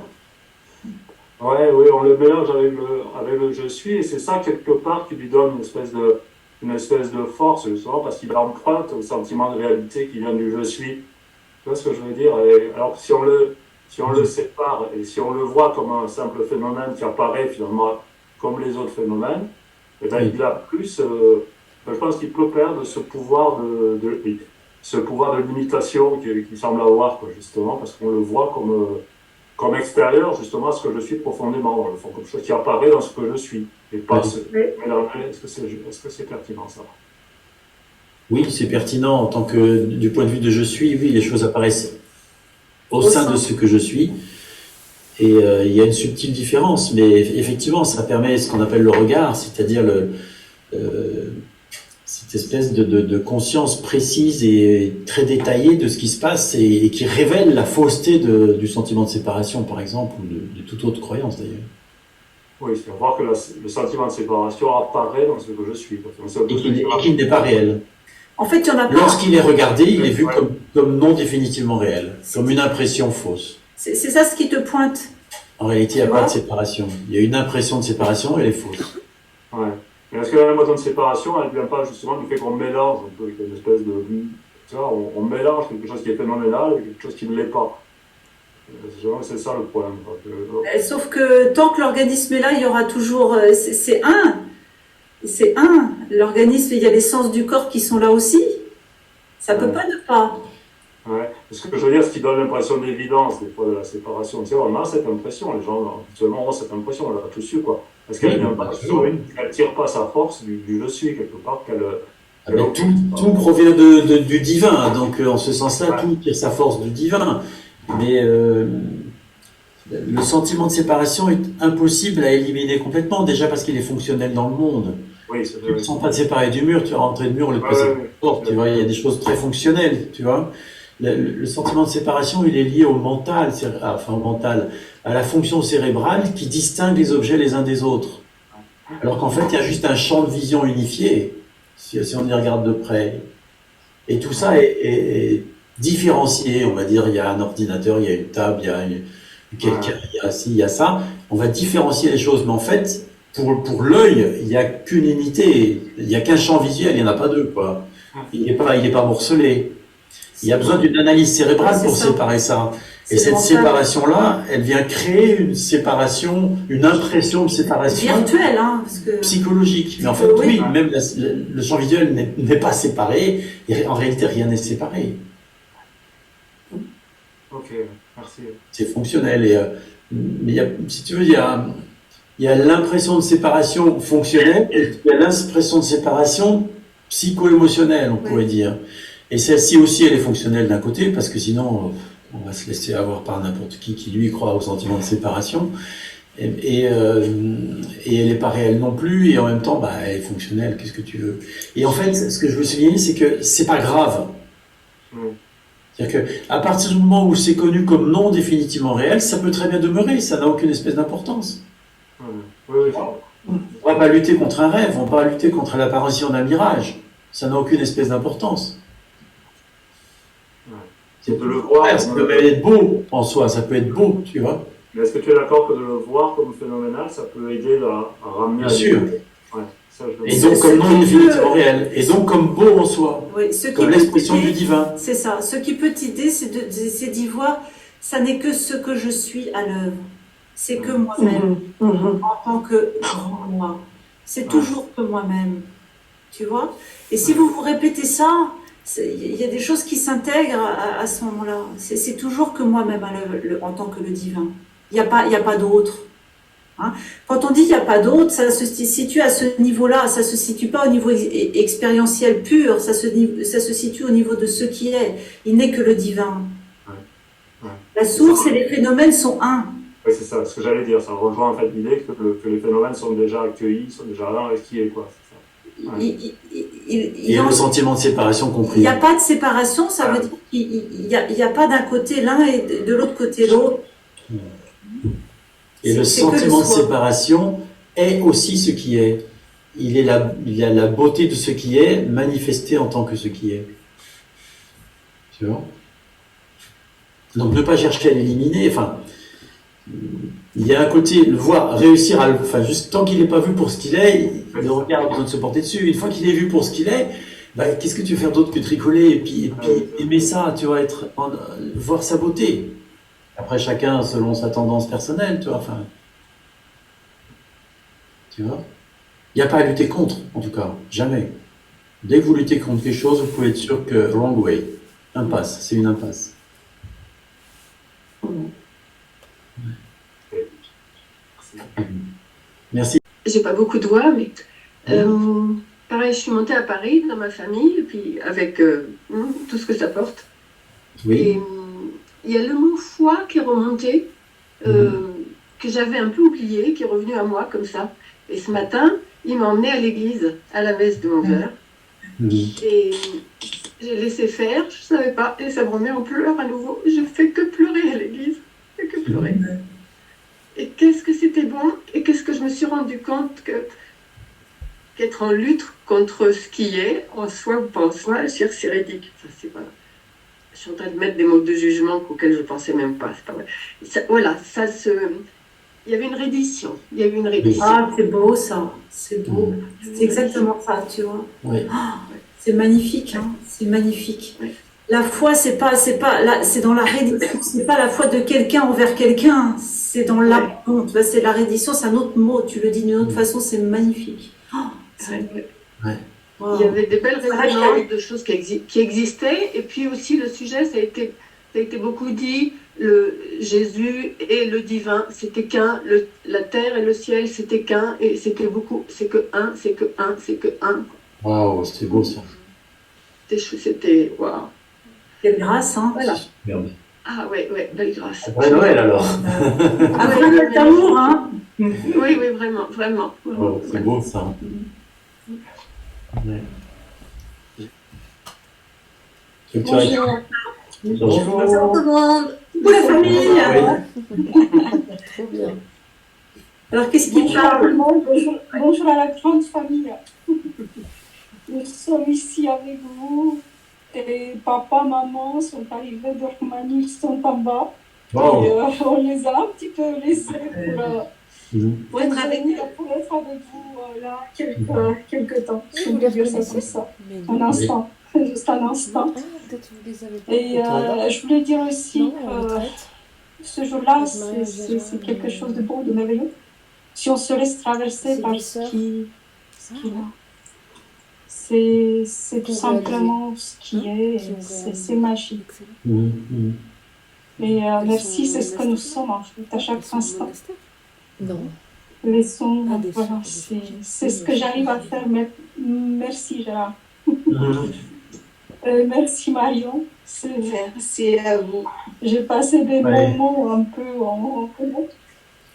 Ouais, oui, on le mélange avec le je suis, et c'est ça quelque part qui lui donne une espèce de force, justement, parce qu'il emprunte au sentiment de réalité qui vient du je suis. Tu vois ce que je veux dire? Et alors si on le sépare et si on le voit comme un simple phénomène qui apparaît finalement comme les autres phénomènes, et ben, il a plus, je pense qu'il peut perdre ce pouvoir ce pouvoir de limitation qu'il semble avoir, quoi, justement, parce qu'on le voit comme extérieur, justement, à ce que je suis profondément, comme chose qui apparaît dans ce que je suis, et pas ce mélanger. Est-ce que c'est pertinent, ça? Oui, c'est pertinent en tant que, du point de vue de je suis, oui, les choses apparaissent au sein de ce que je suis. Et il y a une subtile différence, mais effectivement, ça permet ce qu'on appelle le regard, c'est-à-dire cette espèce de conscience précise et très détaillée de ce qui se passe et qui révèle la fausseté du sentiment de séparation, par exemple, ou de toute autre croyance d'ailleurs. Oui, c'est voir que le sentiment de séparation apparaît dans ce que je suis. Et qu'il n'est pas réel. En fait, il y en a pas. Lorsqu'il est regardé, il est vu comme non définitivement réel, comme une impression fausse. C'est ça ce qui te pointe. En réalité, il n'y a pas de séparation. Il y a une impression de séparation et elle est fausse. Ouais. Mais est-ce que la notion de séparation, elle ne vient pas justement du fait qu'on mélange un peu une espèce de... Tu vois, on mélange quelque chose qui est phénoménal avec quelque chose qui ne l'est pas. C'est ça le problème. Sauf que tant que l'organisme est là, il y aura toujours... C'est un. C'est un. L'organisme, il y a les sens du corps qui sont là aussi. Ça ne peut pas ne pas. Ouais. Ce que je veux dire, ce qui donne l'impression d'évidence, des fois, de la séparation. Tu sais, on a cette impression, les gens, actuellement, ont cette impression, on l'a tous eu, quoi. Parce qu'elle vient pas elle tire pas sa force du je suis, quelque part, tout provient du divin, donc en ce sens-là, tout tire sa force du divin. Mais le sentiment de séparation est impossible à éliminer complètement, déjà parce qu'il est fonctionnel dans le monde. Oui, tu ne te sens pas de séparer du mur, tu vas rentrer le mur, le passer de porte, tu vois, il y a des choses très fonctionnelles, tu vois. Le sentiment de séparation, il est lié au mental, à la fonction cérébrale qui distingue les objets les uns des autres. Alors qu'en fait, il y a juste un champ de vision unifié, si on y regarde de près. Et tout ça est différencié, on va dire, il y a un ordinateur, il y a une table, il y a quelqu'un, il y a ci, il y a ça. On va différencier les choses, mais en fait, pour l'œil, il n'y a qu'une unité, il n'y a qu'un champ visuel, il n'y en a pas deux, quoi. Il n'est pas morcelé. Il y a besoin d'une analyse cérébrale pour séparer ça. Et cette séparation-là, elle vient créer une séparation, une impression de séparation virtuelle, hein, parce que... psychologique. Mais en fait, oui, même le champ visuel n'est pas séparé, et en réalité, rien n'est séparé. Ok, merci. C'est fonctionnel. Et, mais si tu veux, il y a l'impression de séparation fonctionnelle et il y a l'impression de séparation psycho-émotionnelle, on pourrait dire. Et celle-ci aussi, elle est fonctionnelle d'un côté, parce que sinon, on va se laisser avoir par n'importe qui lui croit au sentiment de séparation. Et elle n'est pas réelle non plus, et en même temps, elle est fonctionnelle, qu'est-ce que tu veux. Et en fait, ce que je veux souligner, c'est que c'est pas grave. C'est-à-dire qu'à partir du moment où c'est connu comme non définitivement réel, ça peut très bien demeurer, ça n'a aucune espèce d'importance. Oui, on ne va pas lutter contre un rêve, on ne va pas lutter contre l'apparition d'un mirage. Ça n'a aucune espèce d'importance. C'est de le voir. Ça peut être beau en soi, ça peut être beau, tu vois. Mais est-ce que tu es d'accord que de le voir comme phénoménal, ça peut aider à ramener Bien sûr. Ouais, ça, et donc comme non définitivement réel. Et donc comme beau en soi. Oui, comme l'expression du divin. C'est ça. Ce qui peut t'aider, c'est d'y voir, ça n'est que ce que je suis à l'œuvre. C'est que moi-même, en tant que grand moi. C'est toujours que moi-même. Tu vois? Et si vous répétez ça, il y a des choses qui s'intègrent à ce moment-là. C'est toujours que moi-même en tant que le divin. Il n'y a pas d'autre. Hein? Quand on dit il n'y a pas d'autre, ça se situe à ce niveau-là. Ça ne se situe pas au niveau expérientiel pur. Ça se situe au niveau de ce qui est. Il n'est que le divin. La source et les phénomènes sont un. Oui, c'est ça, ce que j'allais dire. Ça rejoint en fait l'idée que les phénomènes sont déjà accueillis, sont déjà là et qui est quoi. Il y a le sentiment de séparation compris. Il n'y a pas de séparation, ça veut dire qu'il n'y a pas d'un côté l'un et de l'autre côté l'autre. Et le sentiment de séparation est aussi ce qui est. Il y a la beauté de ce qui est manifesté en tant que ce qui est. Tu vois? Donc ne pas chercher à l'éliminer, il y a un côté, le voir, réussir à juste tant qu'il n'est pas vu pour ce qu'il est, le regard a besoin de se porter dessus. Une fois qu'il est vu pour ce qu'il est, qu'est-ce que tu veux faire d'autre que tricoler et puis aimer ça, tu vois, voir sa beauté. Après, chacun selon sa tendance personnelle, tu vois, tu vois. Il n'y a pas à lutter contre, en tout cas, jamais. Dès que vous luttez contre quelque chose, vous pouvez être sûr que wrong way, impasse, c'est une impasse. Merci. J'ai pas beaucoup de voix, mais pareil, je suis montée à Paris dans ma famille, et puis avec tout ce que ça porte. Oui. Et il y a le mot foi qui est remonté, que j'avais un peu oublié, qui est revenu à moi comme ça. Et ce matin, il m'a emmenée à l'église, à la messe de 11h. Et j'ai laissé faire, je savais pas, et ça me remet en pleurs à nouveau. Je fais que pleurer à l'église, je fais que pleurer. Et qu'est-ce que c'était bon, et qu'est-ce que je me suis rendu compte qu'être en lutte contre ce qui est, en soi ou pas en soi, c'est ridicule. Ça, c'est pas... Je suis en train de mettre des mots de jugement auxquels je pensais même pas. C'est pas vrai. Il y avait une reddition. Ah, c'est beau ça. C'est beau. C'est exactement ça, tu vois. Oui. C'est magnifique, hein. C'est magnifique. Oui. La foi, c'est dans la reddition. C'est pas la foi de quelqu'un envers quelqu'un. C'est dans l'abandon. Tu vois, c'est la reddition, c'est un autre mot. Tu le dis d'une autre façon, c'est magnifique. Wow. Il y avait des belles résonances de choses qui existaient. Et puis aussi, le sujet, ça a été beaucoup dit. Le Jésus et le divin, c'était qu'un. La terre et le ciel, c'était qu'un. Et c'était beaucoup. C'est que un, c'est que un, c'est que un. Waouh, c'était beau ça. C'était waouh. Quelle grâce, hein. Voilà. Merde. Ah ouais, belle grâce. Après Noël alors. Ah ouais, l'amour, hein. Oui, vraiment, vraiment. Oh, c'est beau ça. Ouais. Bonjour. Bonjour. Bonjour tout le monde. Pour la famille. Trop bien. Alors, qu'est-ce qu'il parle? Bonjour à la grande famille. Nous sommes ici avec vous. Et papa, maman sont arrivés de Roumanie, ils sont en bas. Wow. Et on les a un petit peu laissés Pour être avec nous. Pour être avec vous là quelques temps. Je vous vais les dire ça connaissez comme ça. Mais Un instant. Juste un instant. Ah, peut-être vous les avez pas. Et je voulais dire aussi, Non, en retraite. ce jour-là, c'est quelque chose de beau, de merveilleux. Si on se laisse traverser par ce qu'il a. C'est tout simplement ce qui est, et c'est magique. Et merci, c'est ce que nous sommes en fait, à chaque instant. Laissons, voilà, c'est ce que j'arrive à faire. Merci Gérard. Merci Marion. Merci à vous. J'ai passé des moments un peu en...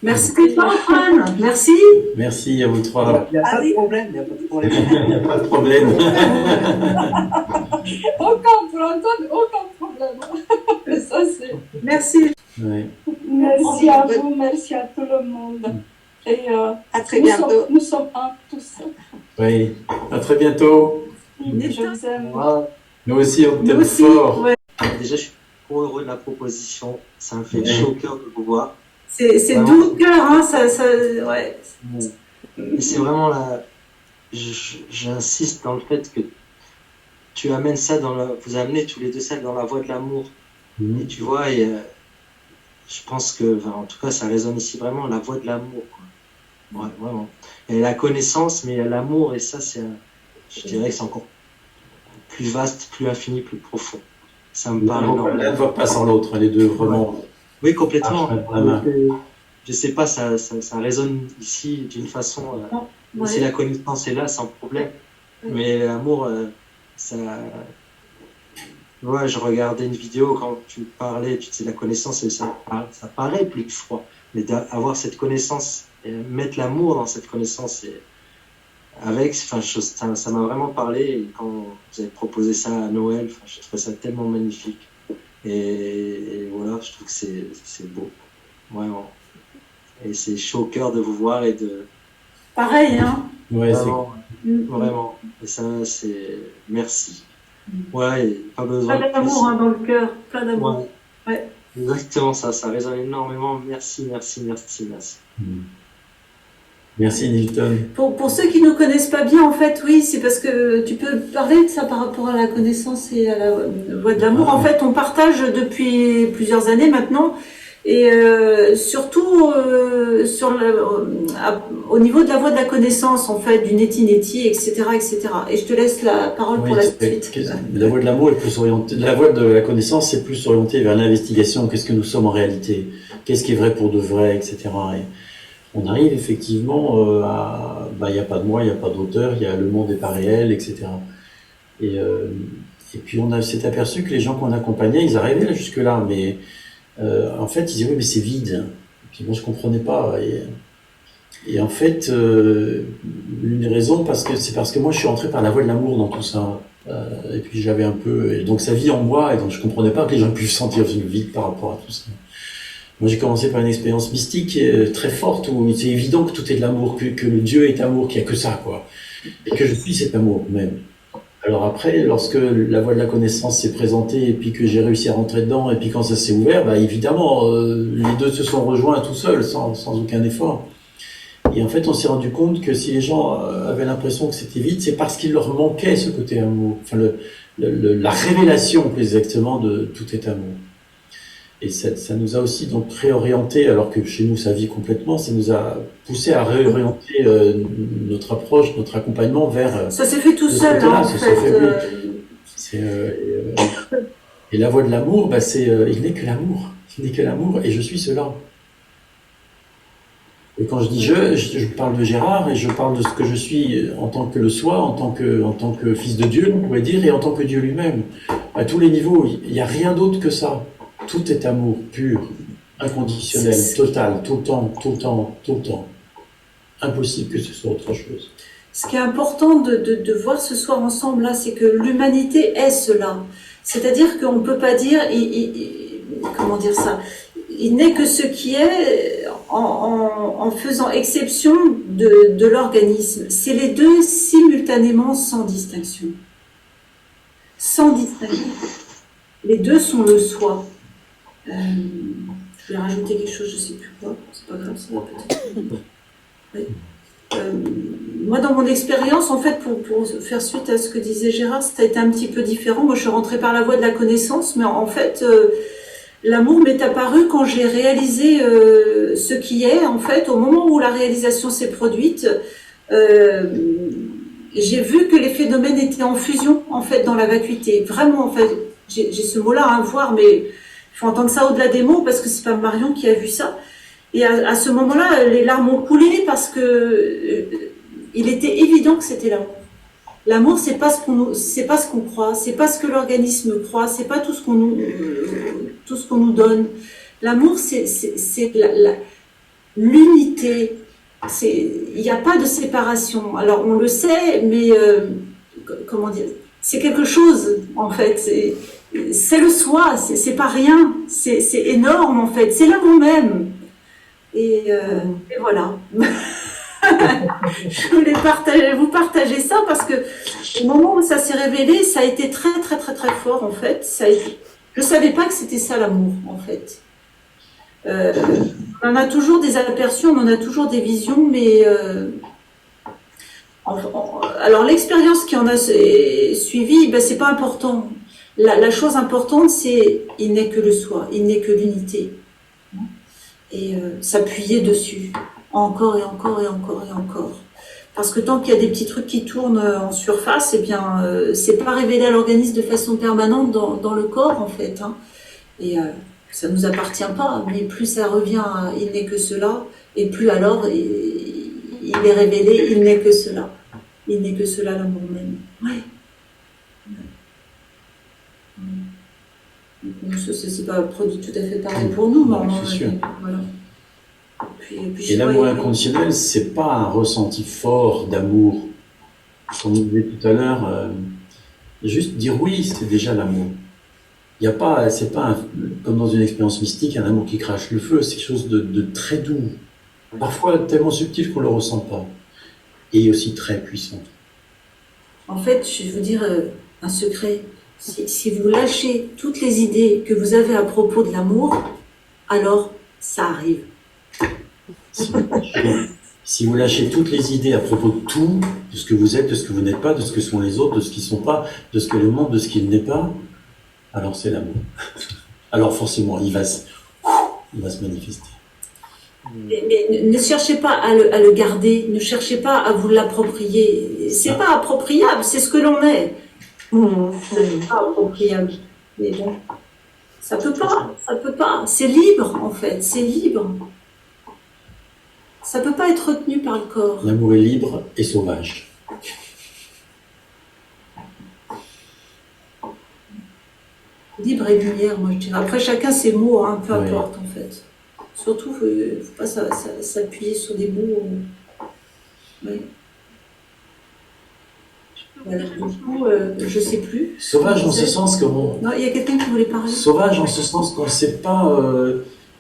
Merci Antoine, merci. Merci à vous trois. Il n'y a pas de problème, il n'y a pas de problème. Il n'y a pas de problème. Aucun pour Antoine, aucun problème. Ça, c'est... Merci. Ouais. Merci à vous, merci à tout le monde. Et à très bientôt. Nous sommes un tous. Oui, à très bientôt. Je vous aime. Nous aussi, on t'aime fort. Ouais. Déjà, je suis trop heureux de la proposition. Ça me fait chaud au cœur de vous voir. C'est doux au cœur, hein, ouais. Et c'est vraiment là, j'insiste dans le fait que tu amènes ça vous amenez tous les deux ça dans la voie de l'amour. Et tu vois, je pense que, en tout cas, ça résonne ici vraiment, la voie de l'amour. Ouais, vraiment. Il y a la connaissance, mais il y a l'amour, et ça, je dirais que c'est encore plus vaste, plus infini, plus profond. Ça me parle énormément. L'un ne va pas sans l'autre, les deux, vraiment. Oui, complètement. Ah, je sais pas, ça résonne ici d'une façon. Si la connaissance est là, sans problème. Mais l'amour, ça. Ouais, je regardais une vidéo quand tu parlais, tu disais la connaissance, et ça paraît plus froid. Mais d'avoir cette connaissance, et mettre l'amour dans cette connaissance, et ça m'a vraiment parlé. Et quand vous avez proposé ça à Noël, je trouvais ça tellement magnifique. Et voilà, je trouve que c'est beau, vraiment. Et c'est chaud au cœur de vous voir et de... Pareil, hein. Ouais, vraiment. Et ça, c'est... Merci. Ouais, et pas besoin plein d'amour dans le cœur, plein d'amour. Ouais. Exactement ça résonne énormément. Merci. Merci Nilton. Pour ceux qui ne connaissent pas bien, en fait, oui, c'est parce que tu peux parler de ça par rapport à la connaissance et à la voie de l'amour. En fait, on partage depuis plusieurs années maintenant, et surtout au niveau de la voie de la connaissance, en fait, du neti-neti, etc., etc. Et je te laisse la parole pour la suite. La voie de l'amour est plus orientée, la voie de la connaissance c'est plus orientée vers l'investigation. Qu'est-ce que nous sommes en réalité? Qu'est-ce qui est vrai pour de vrai, etc. Et on arrive effectivement à... il n'y a pas de moi, il n'y a pas d'auteur, il y a le monde n'est pas réel, etc. Et puis on s'est aperçu que les gens qu'on accompagnait, ils arrivaient là, jusque-là, mais en fait, ils disaient oui, mais c'est vide. Et puis moi, je ne comprenais pas. Et en fait, une des raisons, c'est parce que moi, je suis entré par la voie de l'amour dans tout ça. Et puis j'avais un peu... Et donc ça vit en moi, et donc je ne comprenais pas que les gens puissent sentir une vide par rapport à tout ça. Moi, j'ai commencé par une expérience mystique très forte où c'est évident que tout est de l'amour, que le Dieu est amour, qu'il n'y a que ça, quoi. Et que je suis cet amour, même. Alors après, lorsque la voie de la connaissance s'est présentée et puis que j'ai réussi à rentrer dedans et puis quand ça s'est ouvert, évidemment, les deux se sont rejoints tout seuls, sans aucun effort. Et en fait, on s'est rendu compte que si les gens avaient l'impression que c'était vide, c'est parce qu'il leur manquait ce côté amour. Enfin, la révélation, plus exactement, de tout est amour. Et ça nous a aussi donc réorienté, alors que chez nous ça vit complètement, ça nous a poussé à réorienter notre approche, notre accompagnement vers... Ça s'est fait tout seul, en fait. Et la voie de l'amour, il n'est que l'amour. Il n'est que l'amour, et je suis cela. Et quand je dis je parle de Gérard, et je parle de ce que je suis en tant que le soi, en tant que fils de Dieu, on pourrait dire, et en tant que Dieu lui-même. À tous les niveaux, il n'y a rien d'autre que ça. Tout est amour pur, inconditionnel, total, tout le temps. Impossible que ce soit autre chose. Ce qui est important de voir ce soir ensemble, là, c'est que l'humanité est cela. C'est-à-dire qu'on ne peut pas dire, comment dire ça, il n'est que ce qui est en faisant exception de l'organisme. C'est les deux simultanément sans distinction. Sans distinction. Les deux sont le soi. Je vais rajouter quelque chose, je ne sais plus quoi, c'est pas grave, ça va peut-être. Oui. Moi, dans mon expérience, en fait, pour faire suite à ce que disait Gérard, ça a été un petit peu différent. Moi, je suis rentrée par la voie de la connaissance, mais en fait, L'amour m'est apparu quand j'ai réalisé ce qui est, en fait, au moment où la réalisation s'est produite. J'ai vu que les phénomènes étaient en fusion, en fait, dans la vacuité. Vraiment, en fait, j'ai ce mot-là à voir, mais il faut entendre ça au-delà des mots parce que c'est pas Marion qui a vu ça. Et à ce moment-là, les larmes ont coulé parce que il était évident que c'était l'amour. L'amour, c'est pas ce qu'on croit, c'est pas ce que l'organisme croit, c'est pas tout ce qu'on nous donne. L'amour, c'est l'unité. Il n'y a pas de séparation. Alors on le sait, mais comment dire, c'est quelque chose en fait. C'est le soi, c'est pas rien, c'est énorme en fait, c'est l'amour même. Et voilà. Je voulais vous partager ça parce que au moment où ça s'est révélé, ça a été très très très très fort en fait. Je savais pas que c'était ça l'amour en fait. On en a toujours des aperçus, on en a toujours des visions, mais alors l'expérience qui en a suivi, ben, c'est pas important. La chose importante, c'est il n'est que le soi, il n'est que l'unité. Et s'appuyer dessus, encore et encore et encore et encore. Parce que tant qu'il y a des petits trucs qui tournent en surface, eh bien, c'est pas révélé à l'organisme de façon permanente dans le corps, en fait. Hein. Et ça nous appartient pas, mais plus ça revient à il n'est que cela, et plus alors il est révélé, il n'est que cela. Il n'est que cela, l'amour même. Ouais. C'est pas un produit tout à fait pareil pour nous, mais c'est sûr. Voilà. Et l'amour inconditionnel, c'est pas un ressenti fort d'amour. Comme on disait tout à l'heure, juste dire oui, c'est déjà l'amour. Il y a pas, c'est pas comme dans une expérience mystique, un amour qui crache le feu. C'est quelque chose de très doux, parfois tellement subtil qu'on le ressent pas, et aussi très puissant. En fait, je vais vous dire un secret. Si vous lâchez toutes les idées que vous avez à propos de l'amour, alors ça arrive. Si vous lâchez toutes les idées à propos de tout, de ce que vous êtes, de ce que vous n'êtes pas, de ce que sont les autres, de ce qu'ils ne sont pas, de ce que le monde, de ce qu'il n'est pas, alors c'est l'amour. Alors forcément, il va se manifester. Mais ne cherchez pas à le garder, ne cherchez pas à vous l'approprier. C'est pas appropriable, c'est ce que l'on est. C'est pas appropriable. Mais bon, ça peut pas. C'est libre en fait, c'est libre. Ça peut pas être retenu par le corps. L'amour est libre et sauvage. Libre et lumière, moi je dirais. Après chacun ses mots, hein, peu importe en fait. Surtout, faut pas s'appuyer sur des mots. Ouais. Voilà, du coup, je sais plus. Sauvage en ce sens que Non, il y a quelqu'un qui voulait parler. Sauvage en ce sens qu'on ne sait pas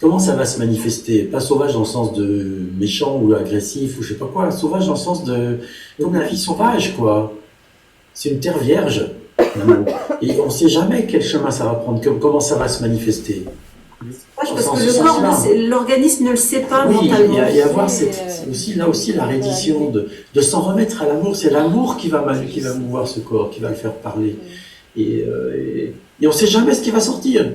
comment ça va se manifester. Pas sauvage dans le sens de méchant ou agressif ou je sais pas quoi. Sauvage dans le sens de comme la vie sauvage quoi. C'est une terre vierge. Et on ne sait jamais quel chemin ça va prendre, comment ça va se manifester. Parce que le corps, l'organisme ne le sait pas mentalement. Il y a voir, c'est aussi là aussi la reddition de s'en remettre à l'amour. C'est l'amour qui va mouvoir ce corps, qui va le faire parler. Et on ne sait jamais ce qui va sortir.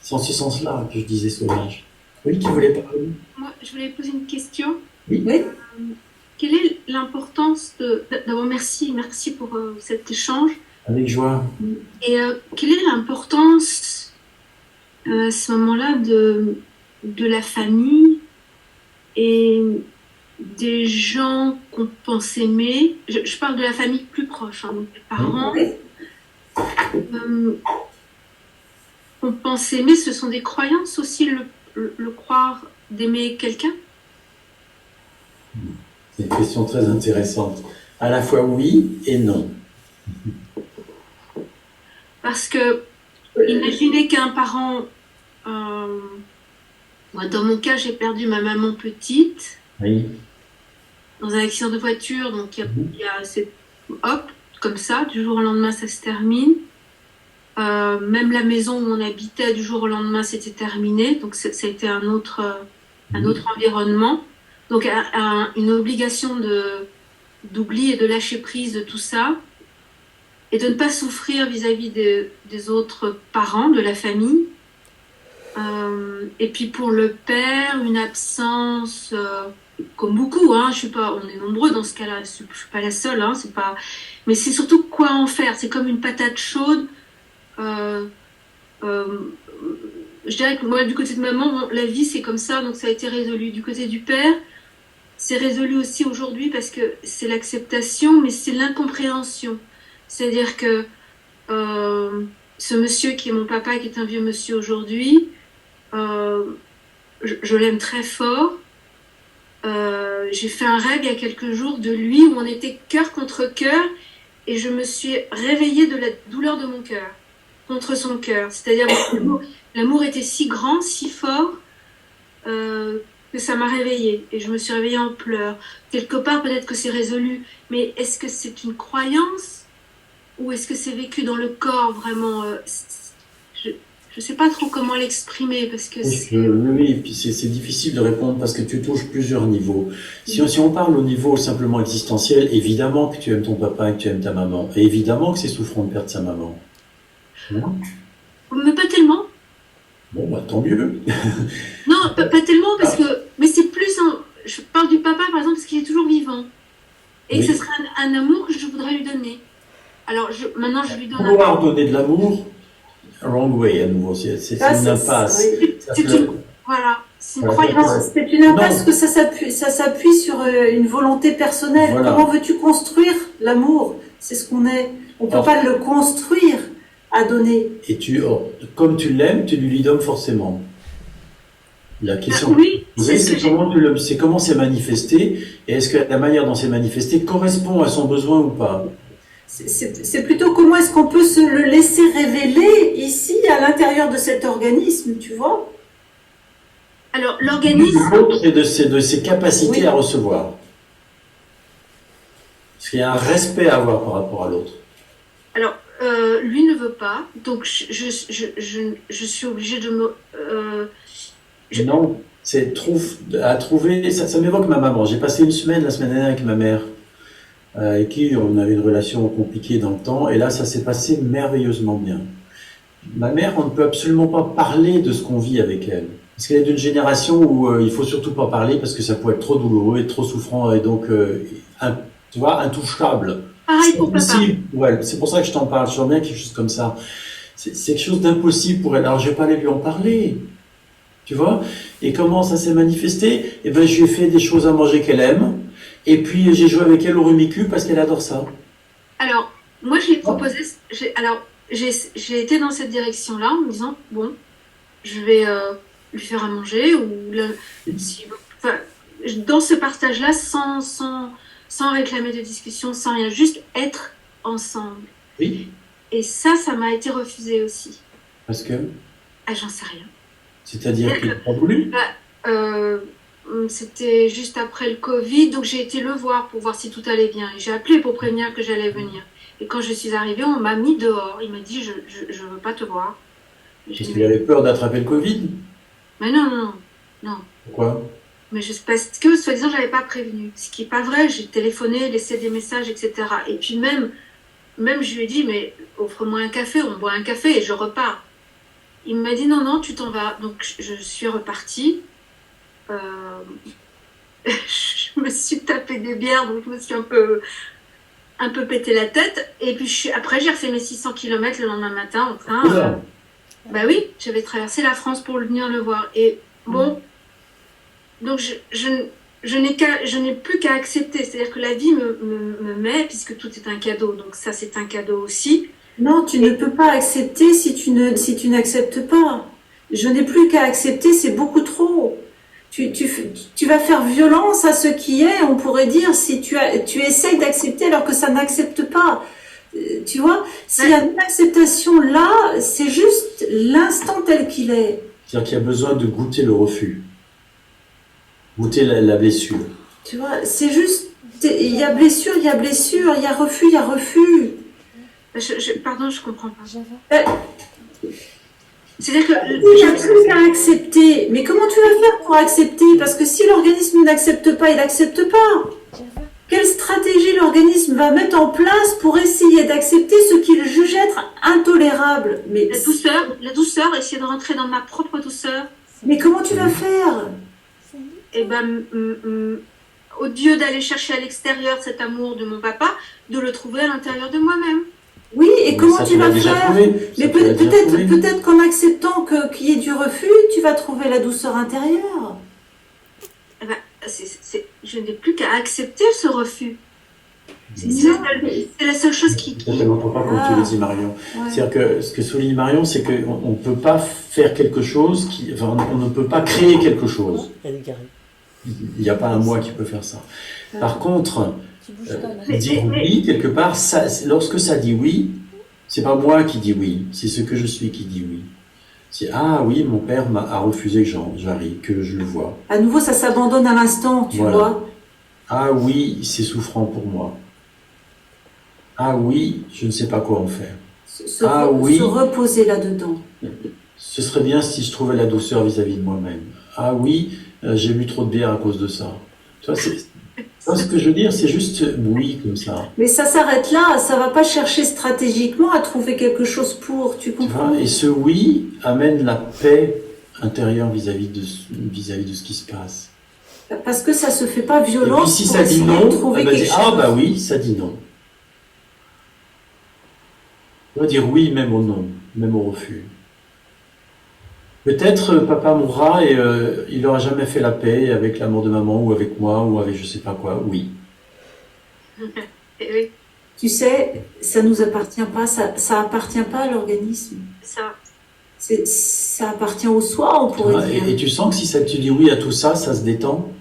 C'est en ce sens-là que je disais sauvage. Oui, qui voulait parler? Moi, je voulais poser une question. Oui. Quelle est l'importance d'abord merci pour cet échange. Avec joie. Et quelle est l'importance à ce moment-là de la famille et des gens qu'on pense aimer. Je parle de la famille plus proche, hein, donc les parents. On pense aimer, ce sont des croyances aussi, le croire d'aimer quelqu'un. C'est une question très intéressante. À la fois oui et non. Parce que, imaginez qu'un parent, moi dans mon cas, j'ai perdu ma maman petite, dans un accident de voiture, donc hop, comme ça, du jour au lendemain, ça se termine. Même la maison où on habitait, du jour au lendemain, c'était terminé, donc ça a été un autre environnement. Donc une obligation d'oubli et de lâcher prise de tout ça, et de ne pas souffrir vis-à-vis des autres parents, de la famille. Et puis pour le père, une absence, comme beaucoup, hein, on est nombreux dans ce cas-là, je suis pas la seule, hein, mais c'est surtout quoi en faire. C'est comme une patate chaude. Je dirais que moi, du côté de maman, la vie c'est comme ça, donc ça a été résolu. Du côté du père, c'est résolu aussi aujourd'hui parce que c'est l'acceptation, mais c'est l'incompréhension. C'est-à-dire que ce monsieur qui est mon papa, qui est un vieux monsieur aujourd'hui, je l'aime très fort. J'ai fait un rêve il y a quelques jours de lui où on était cœur contre cœur et je me suis réveillée de la douleur de mon cœur contre son cœur. C'est-à-dire que l'amour était si grand, si fort que ça m'a réveillée et je me suis réveillée en pleurs. Quelque part, peut-être que c'est résolu, mais est-ce que c'est une croyance ou est-ce que c'est vécu dans le corps vraiment je ne sais pas trop comment l'exprimer parce que oui, et puis c'est difficile de répondre parce que tu touches plusieurs niveaux. Si on parle au niveau simplement existentiel, évidemment que tu aimes ton papa et que tu aimes ta maman. Et évidemment que c'est souffrant de perdre sa maman. Non, mais pas tellement. Bon, bah tant mieux. Non, pas tellement parce que... Mais c'est plus... Je parle du papa par exemple parce qu'il est toujours vivant. Et Oui. ce serait un amour que je voudrais lui donner. Alors maintenant je lui donne Pouvoir donner de l'amour, wrong way à nouveau, c'est une impasse. Voilà, c'est une Voilà. croyance. C'est une impasse que ça s'appuie sur une volonté personnelle. Voilà. Comment veux-tu construire l'amour? C'est ce qu'on est. On ne peut pas le construire à donner. Et comme tu l'aimes, tu lui donnes forcément. La question oui, c'est comment c'est manifesté, et est-ce que la manière dont c'est manifesté correspond à son besoin ou pas? C'est plutôt comment est-ce qu'on peut se le laisser révéler ici, à l'intérieur de cet organisme, tu vois? Alors, l'organisme... L'autre et de ses capacités à recevoir. Parce qu'il y a un respect à avoir par rapport à l'autre. Alors, lui ne veut pas, donc je suis obligée de me... Non, c'est à trouver... Ça m'évoque ma maman. J'ai passé une semaine la semaine dernière avec ma mère, avec qui on avait une relation compliquée dans le temps, et là, ça s'est passé merveilleusement bien. Ma mère, on ne peut absolument pas parler de ce qu'on vit avec elle. Parce qu'elle est d'une génération où il faut surtout pas parler parce que ça peut être trop douloureux et trop souffrant, et donc, tu vois, intouchable. Pareil pour papa. Ouais, c'est pour ça que je t'en parle. Je sens bien quelque chose comme ça. C'est quelque chose d'impossible pour elle. Alors, je vais pas aller lui en parler. Tu vois? Et comment ça s'est manifesté? Eh ben, je lui ai fait des choses à manger qu'elle aime. Et puis, j'ai joué avec elle au Rumicu parce qu'elle adore ça. Alors, moi, je lui ai proposé... J'ai été dans cette direction-là en me disant, bon, je vais lui faire à manger ou dans ce partage-là sans réclamer de discussion, sans rien, juste être ensemble. Oui. Et ça m'a été refusé aussi. Parce que? Ah, j'en sais rien. C'est-à-dire qu'il n'a pas voulu? C'était juste après le Covid, donc j'ai été le voir pour voir si tout allait bien. J'ai appelé pour prévenir que j'allais venir. Et quand je suis arrivée, on m'a mis dehors. Il m'a dit, je veux pas te voir. Parce qu'il avait peur d'attraper le Covid? Mais non. Pourquoi? Mais parce que, soi-disant, j'avais pas prévenu. Ce qui est pas vrai, j'ai téléphoné, laissé des messages, etc. Et puis même je lui ai dit, mais offre-moi un café, on boit un café et je repars. Il m'a dit, non, tu t'en vas. Donc je suis repartie. Je me suis tapé des bières, donc je me suis un peu pété la tête. Et puis après, j'ai refait mes 600 km le lendemain matin en train. Bah oui, j'avais traversé la France pour venir le voir. Et bon, donc je n'ai plus qu'à accepter. C'est-à-dire que la vie me met, puisque tout est un cadeau. Donc ça, c'est un cadeau aussi. Non, tu ne peux pas accepter si tu n'acceptes pas. Je n'ai plus qu'à accepter, c'est beaucoup trop. Tu vas faire violence à ce qui est, on pourrait dire, si tu essayes d'accepter alors que ça n'accepte pas. Tu vois, s'il y a une acceptation là, c'est juste l'instant tel qu'il est. C'est-à-dire qu'il y a besoin de goûter le refus. Goûter la blessure. Tu vois, c'est juste, il y a blessure, il y a blessure, il y a refus, il y a refus. Pardon, je comprends pas. C'est-à-dire que... Il n'y a plus qu'à accepter. Mais comment tu vas faire pour accepter? Parce que si l'organisme n'accepte pas, il n'accepte pas. Quelle stratégie l'organisme va mettre en place pour essayer d'accepter ce qu'il juge être intolérable? Mais la douceur, essayer de rentrer dans ma propre douceur. Mais comment tu vas faire? Et ben, au lieu d'aller chercher à l'extérieur cet amour de mon papa, de le trouver à l'intérieur de moi-même. Oui, et comment ça, tu vas faire? Mais trouvé. peut-être qu'en acceptant qu'il y ait du refus, tu vas trouver la douceur intérieure. Eh ben, je n'ai plus qu'à accepter ce refus. C'est la seule chose qui... Je ne comprends pas comme tu le dis, Marion. Ouais. C'est-à-dire que ce que souligne Marion, c'est qu'on ne peut pas faire quelque chose, on ne peut pas créer quelque chose. Il n'y a pas un moi qui peut faire ça. Par contre, dire oui, quelque part, lorsque ça dit oui, c'est pas moi qui dis oui, c'est ce que je suis qui dit oui. C'est ah oui, mon père a refusé que j'arrive, que je le vois. À nouveau, ça s'abandonne à l'instant, tu vois. Ah oui, c'est souffrant pour moi. Ah oui, je ne sais pas quoi en faire. Se reposer là-dedans. Ce serait bien si je trouvais la douceur vis-à-vis de moi-même. Ah oui, j'ai bu trop de bière à cause de ça. Tu vois, ce que je veux dire, c'est juste oui comme ça. Mais ça s'arrête là, ça va pas chercher stratégiquement à trouver quelque chose pour, tu comprends? Et ce oui amène la paix intérieure vis-à-vis de ce qui se passe. Parce que ça se fait pas violence. Et puis si ça dit non, elle va dire ah bah oui, ça dit non. On va dire oui même au non, même au refus. Peut-être papa mourra et il n'aura jamais fait la paix avec l'amour de maman ou avec moi ou avec je sais pas quoi, oui. Oui. Tu sais, ça nous appartient pas, ça appartient pas à l'organisme. Ça appartient au soi, on pourrait dire. Et tu sens que si tu dis oui à tout ça, ça se détend?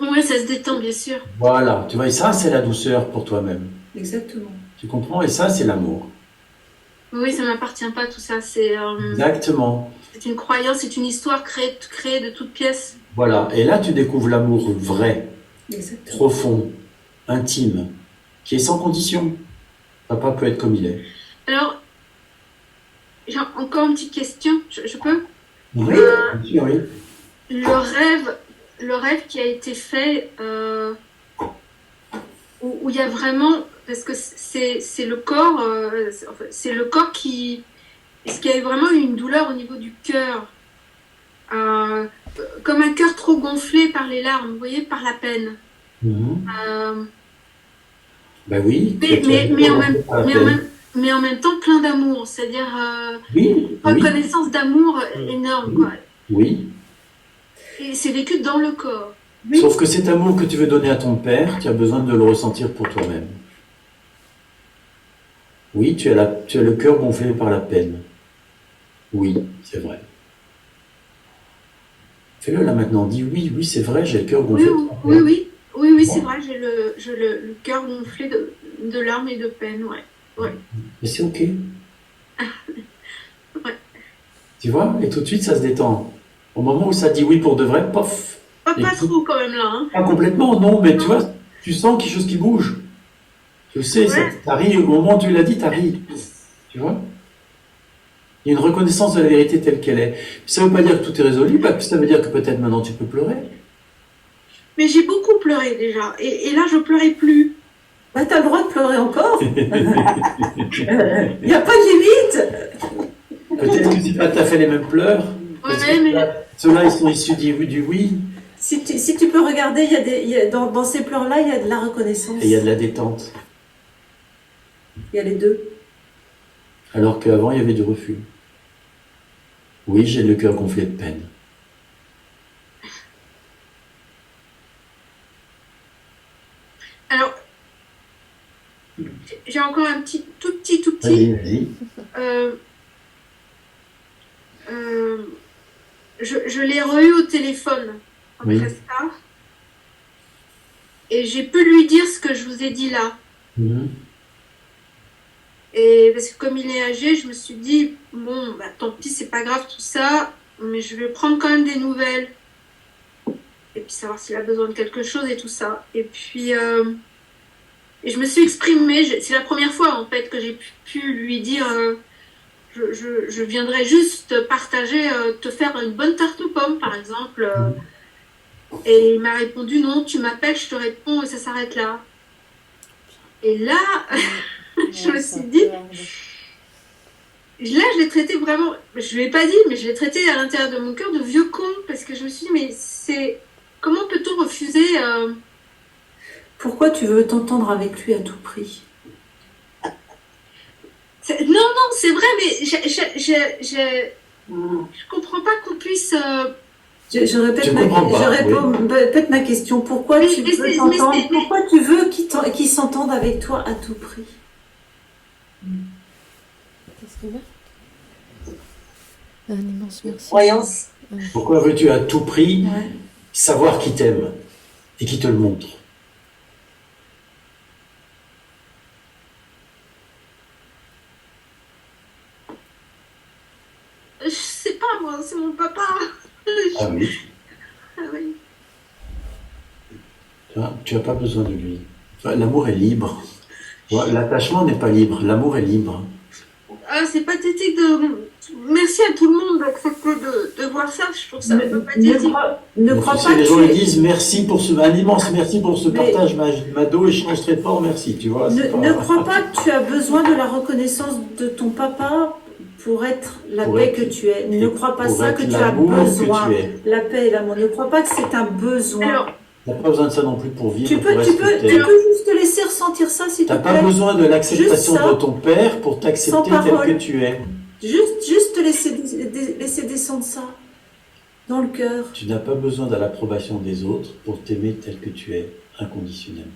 Oui, ça se détend, bien sûr. Voilà, tu vois, et ça c'est la douceur pour toi-même. Exactement. Tu comprends? Et ça c'est l'amour. Oui, ça m'appartient pas tout ça, c'est... Exactement. C'est une croyance, c'est une histoire créée de toutes pièces. Voilà, et là tu découvres l'amour vrai, profond, intime, qui est sans condition. Papa peut être comme il est. Alors, j'ai encore une petite question, je peux? Oui, bien sûr, oui. Le rêve qui a été fait, où il y a vraiment... Parce que c'est le corps, c'est le corps qui... Est-ce qu'il y a vraiment eu une douleur au niveau du cœur, comme un cœur trop gonflé par les larmes, vous voyez, par la peine. Ben oui. Mais en même temps, plein d'amour, c'est-à-dire reconnaissance d'amour énorme, quoi. Oui. Et c'est vécu dans le corps. Oui. Sauf que cet amour que tu veux donner à ton père, tu as besoin de le ressentir pour toi-même. Oui, tu as le cœur gonflé par la peine. Oui, c'est vrai. Fais-le là maintenant, dis oui, c'est vrai, j'ai le cœur gonflé. Oui, c'est vrai, j'ai le cœur gonflé de larmes et de peine, ouais. Mais c'est ok. Ouais. Tu vois, et tout de suite ça se détend. Au moment où ça dit oui pour de vrai, pof. Pas trop quand même là. Hein. Pas complètement, non, mais tu vois, tu sens quelque chose qui bouge. Tu sais, t'arrives, au moment où tu l'as dit, t'arrives. Tu vois? Il y a une reconnaissance de la vérité telle qu'elle est. Ça ne veut pas dire que tout est résolu, ça veut dire que peut-être maintenant tu peux pleurer. Mais j'ai beaucoup pleuré déjà, et là je pleurais plus. Bah t'as le droit de pleurer encore. Il n'y a pas de limite. Peut-être que c'est pas tout à fait les mêmes pleurs. Ceux-là, ils sont issus du oui. Si tu peux regarder, dans ces pleurs-là, il y a de la reconnaissance. Et il y a de la détente. Il y a les deux. Alors qu'avant, il y avait du refus. Oui, j'ai le cœur gonflé de peine. Alors, j'ai encore un tout petit. Vas-y. Je l'ai re-eu au téléphone après ça. Et j'ai pu lui dire ce que je vous ai dit là. Et parce que comme il est âgé, je me suis dit, bon, bah, tant pis, c'est pas grave tout ça, mais je vais prendre quand même des nouvelles. Et puis savoir s'il a besoin de quelque chose et tout ça. Et puis, et je me suis exprimée, c'est la première fois en fait que j'ai pu lui dire, je viendrais juste partager, te faire une bonne tarte aux pommes par exemple. Et il m'a répondu, non, tu m'appelles, je te réponds et ça s'arrête là. Et là... je me suis dit, là, je l'ai traité vraiment, je lui ai pas dit, mais je l'ai traité à l'intérieur de mon cœur de vieux con, parce que je me suis dit, mais c'est, comment peut-on refuser Pourquoi tu veux t'entendre avec lui à tout prix? Non, non, c'est vrai, mais je comprends pas qu'on puisse. Je répète ma question. Pourquoi tu veux t'entendre? Pourquoi tu veux qu'il s'entende avec toi à tout prix? Qu'est-ce qu'il y a? Un immense merci. Croyance. Pourquoi veux-tu à tout prix savoir qui t'aime et qui te le montre? Je sais pas, moi, c'est mon papa. Ah oui. Ah oui. Tu n'as pas besoin de lui. Enfin, l'amour est libre. L'attachement n'est pas libre, l'amour est libre. Ah, c'est pathétique de. Merci à tout le monde d'accepter de voir ça. Je trouve ça un peu pathétique. Ne crois pas les gens ils disent merci pour un immense merci pour ce partage, Mado, et je ne serai pas merci, tu vois. Ne crois pas que tu as besoin de la reconnaissance de ton papa pour être la paix que tu es. Ne crois pas ça, que tu as besoin. La paix et l'amour. Ne crois pas que c'est un besoin. Alors, tu n'as pas besoin de ça non plus pour vivre. Tu peux juste te laisser ressentir ça, s'il te plaît. Tu n'as pas besoin de l'acceptation de ton père pour t'accepter tel que tu es. Juste te laisser descendre ça dans le cœur. Tu n'as pas besoin de l'approbation des autres pour t'aimer tel que tu es, inconditionnellement.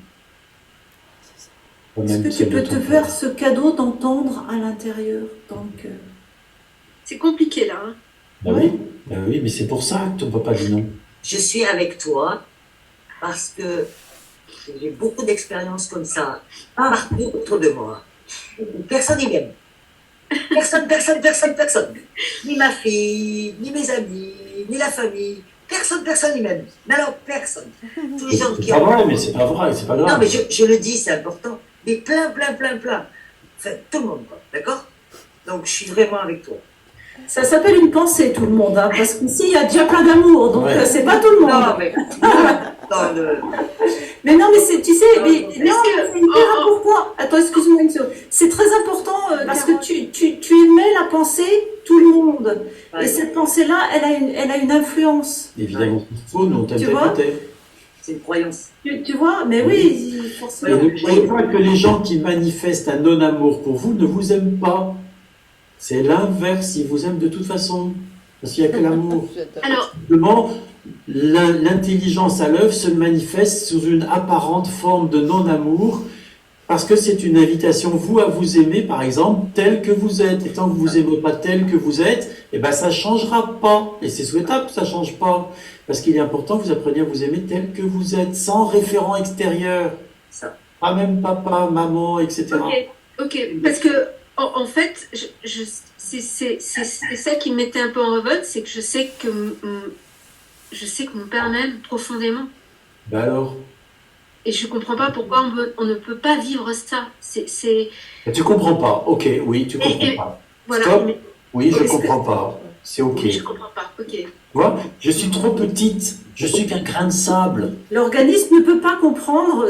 Est-ce que tu peux te faire ce cadeau d'entendre à l'intérieur, dans le cœur? C'est compliqué là. Hein. Oui, mais c'est pour ça que ton papa dit non. Je suis avec toi parce que j'ai beaucoup d'expériences comme ça partout autour de moi. Personne n'y m'aime. Personne. Ni ma fille, ni mes amis, ni la famille. Personne n'y m'aime. Mais alors, personne. Tous les gens qui c'est pas vrai, mais c'est pas vrai, c'est pas grave. Non, mais je le dis, c'est important. Mais plein. Enfin, tout le monde, quoi. D'accord? Donc, je suis vraiment avec toi. Ça s'appelle une pensée, tout le monde, hein, parce qu'ici, il y a déjà plein d'amour, donc c'est pas tout le monde. Non, mais... Mais non, mais tu sais, c'est hyper important. Attends, excuse-moi une seconde. C'est très important parce que tu émets la pensée, tout le monde. Et cette pensée-là, elle a une influence. Évidemment, nous on t'aime tel. C'est une croyance. Tu vois, mais oui, forcément. Ne croyez pas que les gens qui manifestent un non-amour pour vous ne vous aiment pas. C'est l'inverse, ils vous aiment de toute façon. Parce qu'il n'y a que l'amour. Alors, simplement, l'intelligence à l'œuvre se manifeste sous une apparente forme de non-amour, parce que c'est une invitation, vous, à vous aimer, par exemple, tel que vous êtes. Et tant que vous n'aimez pas tel que vous êtes, eh ben, ça ne changera pas. Et c'est souhaitable que ça ne change pas. Parce qu'il est important que vous appreniez à vous aimer tel que vous êtes, sans référent extérieur. Ça. Pas même papa, maman, etc. Ok, parce que, en fait, c'est ça qui me mettait un peu en révolte, c'est que je sais que mon père m'aime profondément. Ben alors? Et je comprends pas pourquoi on ne peut pas vivre ça. Tu comprends pas. Ok, oui, tu comprends pas. Voilà, Stop. Oui, je comprends pas. C'est ok. Oui, je comprends pas. Ok. Tu vois, je suis trop petite. Je suis qu'un grain de sable. L'organisme ne peut pas comprendre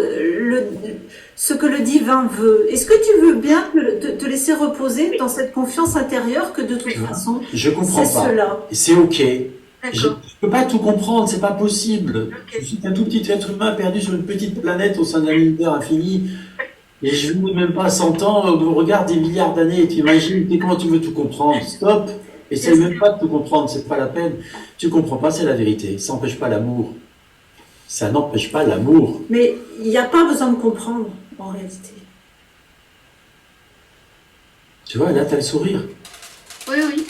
ce que le divin veut. Est-ce que tu veux bien te laisser reposer dans cette confiance intérieure que de toute façon, je comprends c'est pas. Cela. C'est ok. Je ne peux pas tout comprendre, c'est pas possible. Je suis un tout petit être humain perdu sur une petite planète au sein d'un univers infini. Et je ne vis même pas 100 ans, on regarde des milliards d'années et tu imagines comment tu veux tout comprendre. Stop. Essaye même pas de tout comprendre, c'est pas la peine. Tu comprends pas, c'est la vérité. Ça n'empêche pas l'amour. Ça n'empêche pas l'amour. Mais il n'y a pas besoin de comprendre, en réalité. Tu vois, là, tu as le sourire. Oui,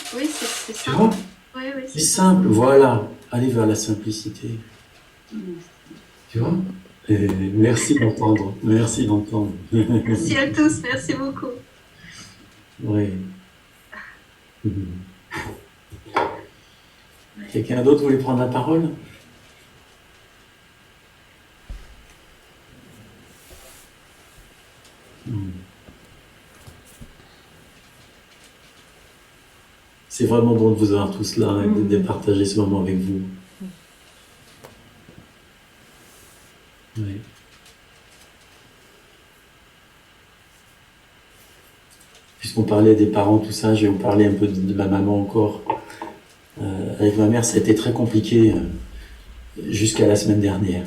c'est ça. Tu vois? Oui, c'est simple, voilà. Allez vers la simplicité. Tu vois? Et merci d'entendre. Merci d'entendre. Merci à tous, merci beaucoup. Oui. Quelqu'un d'autre voulait prendre la parole? C'est vraiment bon de vous avoir tous là et de partager ce moment avec vous. Oui. puisqu'on parlait des parents, tout ça, je vais vous parler un peu de ma maman encore. Avec ma mère, ça a été très compliqué jusqu'à la semaine dernière.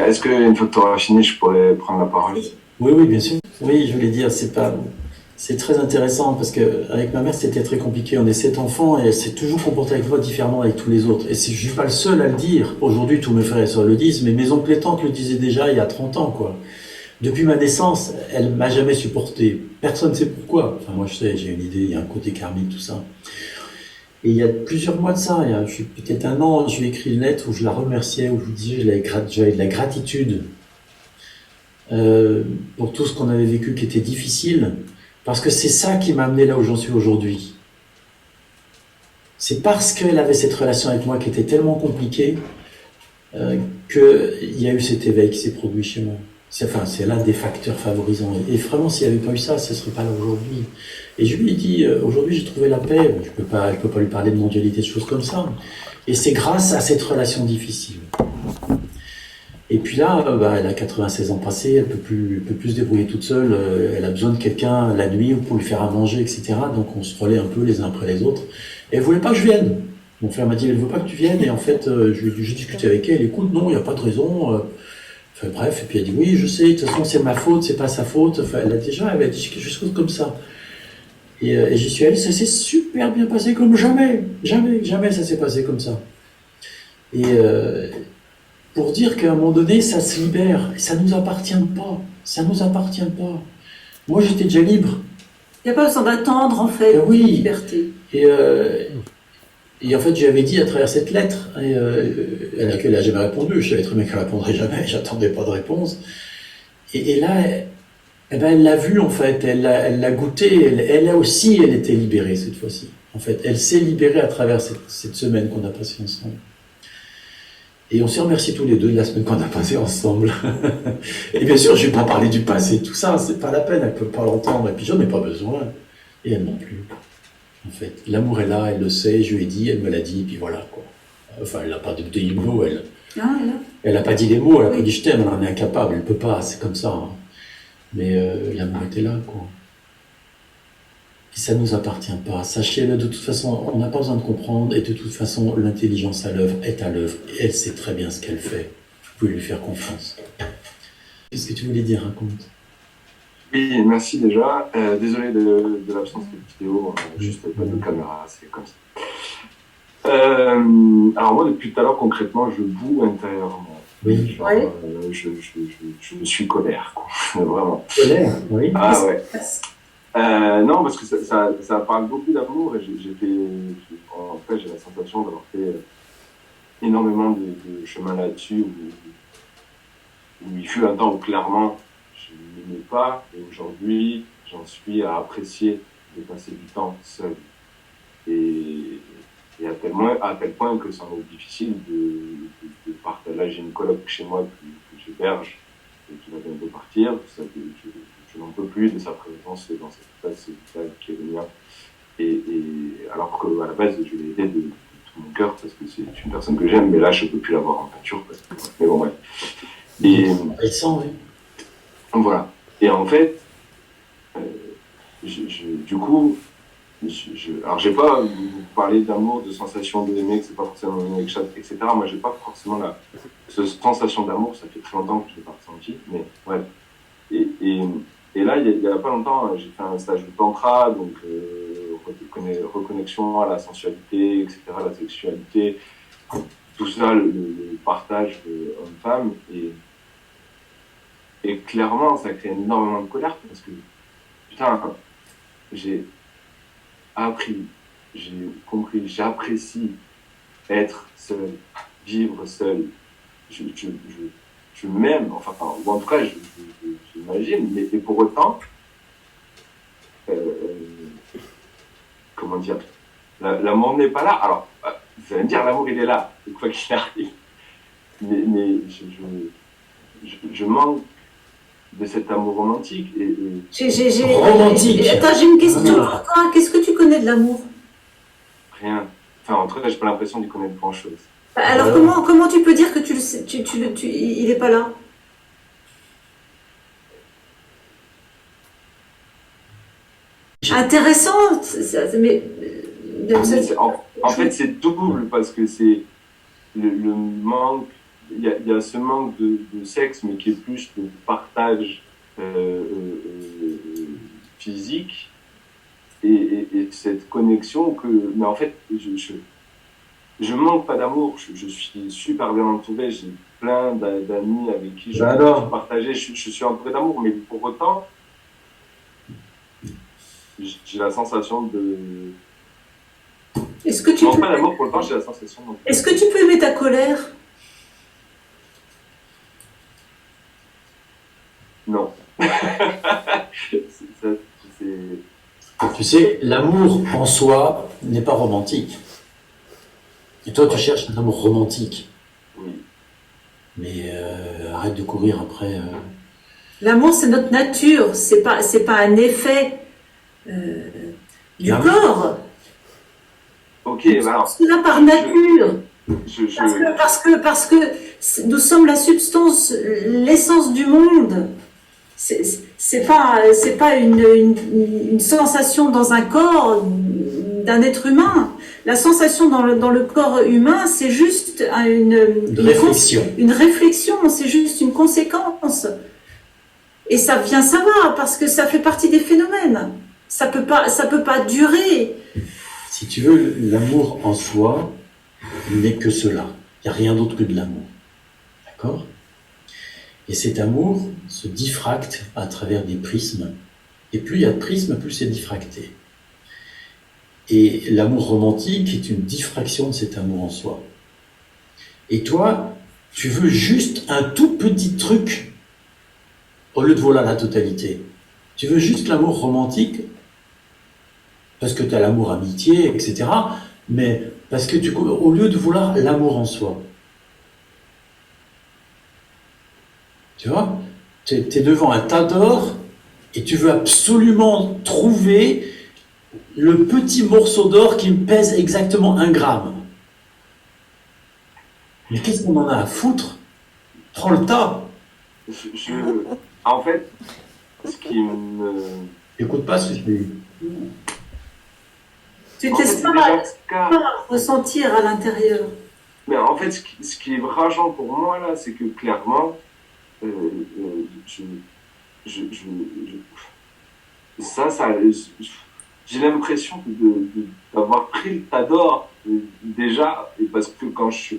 Est-ce qu'une fois que tu auras fini, je pourrais prendre la parole? Oui, bien sûr. Oui, je voulais dire, c'est très intéressant parce que avec ma mère, c'était très compliqué. On est 7 enfants et elle s'est toujours comportée avec moi différemment avec tous les autres. Et je suis pas le seul à le dire. Aujourd'hui, tous mes frères et sœurs le disent, mais mes oncles et tantes le disaient déjà il y a 30 ans, quoi. Depuis ma naissance, elle m'a jamais supporté. Personne ne sait pourquoi. Enfin, moi, je sais, j'ai une idée, il y a un côté karmique, tout ça. Et il y a plusieurs mois de ça, je suis peut-être 1 an, je lui ai écrit une lettre où je la remerciais, où je lui disais j'avais de la gratitude pour tout ce qu'on avait vécu qui était difficile, parce que c'est ça qui m'a amené là où j'en suis aujourd'hui. C'est parce qu'elle avait cette relation avec moi qui était tellement compliquée qu'il y a eu cet éveil qui s'est produit chez moi. C'est l'un des facteurs favorisants. Et vraiment, s'il n'y avait pas eu ça, ce ne serait pas là aujourd'hui. Et je lui ai dit, aujourd'hui, j'ai trouvé la paix. Je peux pas lui parler de mondialité, de choses comme ça. Et c'est grâce à cette relation difficile. Et puis là, elle a 96 ans passés, elle peut plus se débrouiller toute seule. Elle a besoin de quelqu'un la nuit pour lui faire à manger, etc. Donc on se relaie un peu les uns après les autres. Et elle voulait pas que je vienne. Mon frère m'a dit, elle veut pas que tu viennes. Et en fait, j'ai discuté avec elle. Écoute, non, il n'y a pas de raison. Enfin, bref, et puis elle dit oui, je sais, de toute façon c'est ma faute, c'est pas sa faute. Enfin, elle a dit quelque chose comme ça. Et j'y suis allé, ça s'est super bien passé comme jamais ça s'est passé comme ça. Et pour dire qu'à un moment donné, ça se libère, et ça nous appartient pas. Moi j'étais déjà libre. Il n'y a pas besoin d'attendre en fait, oui. Liberté. Et en fait, j'avais dit à travers cette lettre, elle n'a jamais répondu, je savais très bien qu'elle ne répondrait jamais, j'attendais pas de réponse. Et là, elle l'a vu en fait, elle l'a goûté, elle était libérée cette fois-ci. En fait, elle s'est libérée à travers cette semaine qu'on a passée ensemble. Et on s'est remerciés tous les deux de la semaine qu'on a passée ensemble. Et bien sûr, je ne vais pas parler du passé, tout ça, c'est pas la peine, elle ne peut pas l'entendre, et puis j'en ai pas besoin, et elle non plus. En fait, l'amour est là, elle le sait, je lui ai dit, elle me l'a dit, et puis voilà, quoi. Enfin, elle n'a pas dit les mots, elle n'a pas dit les mots, elle n'a pas dit je t'aime, elle en est incapable, elle ne peut pas, c'est comme ça. Hein. Mais l'amour était là, quoi. Et ça ne nous appartient pas. Sachez-le, de toute façon, on n'a pas besoin de comprendre, et de toute façon, l'intelligence à l'œuvre est à l'œuvre, et elle sait très bien ce qu'elle fait. Vous pouvez lui faire confiance. Qu'est-ce que tu voulais dire, raconte? Oui, merci déjà. Désolé de l'absence de vidéo, juste pas de caméra, c'est comme ça. Alors moi, depuis tout à l'heure, concrètement, je boue intérieurement. Oui. Genre, je suis colère, quoi. Vraiment. Colère, oui. Ah ouais. Non, parce que ça parle beaucoup d'amour et en fait, j'ai la sensation d'avoir fait énormément de chemin là-dessus où il fut un temps où clairement je ne l'aimais pas, et aujourd'hui j'en suis à apprécier de passer du temps seul. Et à tel point que ça m'est difficile de partir. Là, j'ai une coloc chez moi que j'héberge et qui va bientôt partir. Je n'en peux plus de sa présence dans cette place qui est le mien. Et alors qu'à la base, je l'ai aidé de tout mon cœur parce que c'est une personne que j'aime, mais là, je ne peux plus la voir en peinture. Mais bon, bref. Elle sent, oui. Voilà. Et en fait, du coup, alors j'ai pas vous parlé d'amour, de sensation d'aimer, que c'est pas forcément une avec chat, etc. Moi, j'ai pas forcément cette sensation d'amour, ça fait très longtemps que je l'ai pas ressenti, mais ouais. Et là, il y a pas longtemps, j'ai fait un stage de tantra, donc reconnexion à la sensualité, etc., la sexualité, tout ça, le partage homme-femme, et clairement, ça crée énormément de colère parce que, putain, j'ai appris, j'ai compris, j'apprécie être seul, vivre seul. Je m'aime, enfin, ou en tout cas, j'imagine, mais pour autant, comment dire, l'amour n'est pas là. Alors, vous allez me dire, l'amour, il est là, quoi qu'il arrive. Mais je manque de cet amour romantique. Romantique. Attends, j'ai une question. Qu'est-ce que tu connais de l'amour? Rien. Enfin, en tout cas, j'ai pas l'impression d'y connaître grand-chose. Alors, comment tu peux dire que tu le sais, il est pas là? intéressant, mais en fait, c'est double parce que c'est le manque. Il y a ce manque de sexe, mais qui est plus de partage physique et cette connexion que. Mais en fait, je manque pas d'amour. Je suis super bien entouré. J'ai plein d'amis avec qui je peux partager. Je suis entouré d'amour, mais pour autant, j'ai la sensation de. Est-ce que tu manque pas d'amour pour autant, j'ai la sensation. Est-ce que tu peux aimer ta colère? Non. Tu sais, l'amour en soi n'est pas romantique. Et toi, tu cherches un amour romantique. Oui. Mais arrête de courir après. L'amour, c'est notre nature. C'est pas un effet du corps. Ok, alors. C'est là par nature. Parce que nous sommes la substance, l'essence du monde. C'est pas une sensation dans un corps d'un être humain. La sensation dans le corps humain, c'est juste une réflexion. Une réflexion, c'est juste une conséquence. Et ça va, parce que ça fait partie des phénomènes. Ça peut pas durer. Si tu veux, l'amour en soi n'est que cela. Il n'y a rien d'autre que de l'amour. D'accord ? Et cet amour se diffracte à travers des prismes. Et plus il y a de prismes, plus c'est diffracté. Et l'amour romantique est une diffraction de cet amour en soi. Et toi, tu veux juste un tout petit truc au lieu de vouloir la totalité. Tu veux juste l'amour romantique parce que tu as l'amour amitié, etc. Mais parce que au lieu de vouloir l'amour en soi. Tu vois, tu es devant un tas d'or et tu veux absolument trouver le petit morceau d'or qui pèse exactement 1 gramme. Mais qu'est-ce qu'on en a à foutre? Prends le tas. En fait, ce qui me... Écoute pas ce que je dis. Tu testes pas ressentir à l'intérieur. Mais en fait, ce qui est rageant pour moi, là, c'est que clairement, j'ai l'impression d'avoir pris le tas d'or déjà, et parce que quand je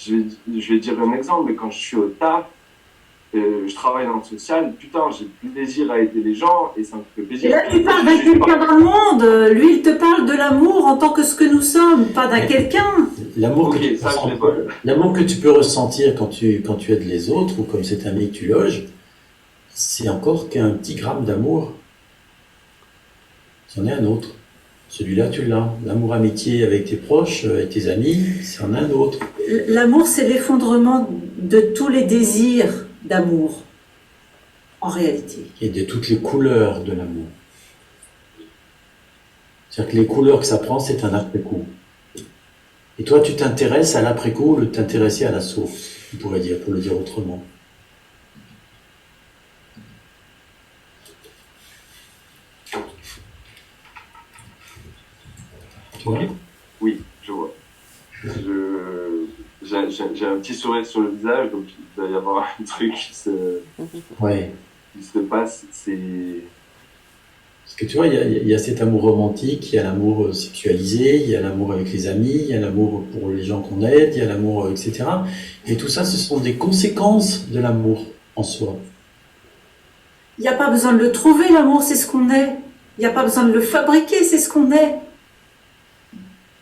vais dire un exemple, mais quand je suis au taf, je travaille dans le social, putain, j'ai plaisir à aider les gens et ça me fait plaisir. Et là, tu parles d'un quelqu'un dans le monde. Lui, il te parle de l'amour en tant que ce que nous sommes, pas d'un quelqu'un. L'amour que tu peux ressentir quand tu aides les autres, ou comme cet ami que tu loges, c'est encore qu'un petit gramme d'amour. C'en est un autre. Celui-là, tu l'as. L'amour amitié avec tes proches, avec tes amis, c'en est un autre. L'amour, c'est l'effondrement de tous les désirs d'amour, en réalité. Et de toutes les couleurs de l'amour. C'est-à-dire que les couleurs que ça prend, c'est un après-coup. Et toi, tu t'intéresses à l'après-coup au lieu de t'intéresser à la source, on pourrait dire, pour le dire autrement. Tu vois ? Oui, je vois. J'ai un petit sourire sur le visage, donc il doit y avoir un truc qui se passe. Parce que tu vois, il y a cet amour romantique, il y a l'amour sexualisé, il y a l'amour avec les amis, il y a l'amour pour les gens qu'on aide, il y a l'amour, etc. Et tout ça, ce sont des conséquences de l'amour en soi. Il n'y a pas besoin de le trouver, l'amour, c'est ce qu'on est. Il n'y a pas besoin de le fabriquer, c'est ce qu'on est.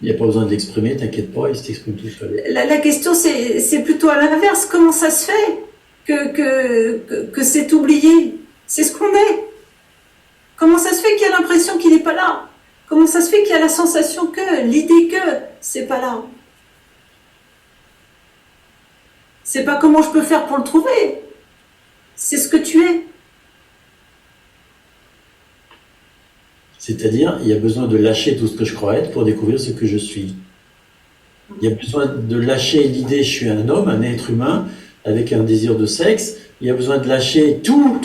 Il n'y a pas besoin de l'exprimer, t'inquiète pas, il s'exprime tout seul. La question, c'est plutôt à l'inverse. Comment ça se fait que c'est oublié? C'est ce qu'on est. Comment ça se fait qu'il y a l'impression qu'il n'est pas là? Comment ça se fait qu'il y a la sensation que, l'idée que, c'est pas là? C'est pas comment je peux faire pour le trouver. C'est ce que tu es. C'est-à-dire, il y a besoin de lâcher tout ce que je crois être pour découvrir ce que je suis. Il y a besoin de lâcher l'idée je suis un homme, un être humain, avec un désir de sexe. Il y a besoin de lâcher tout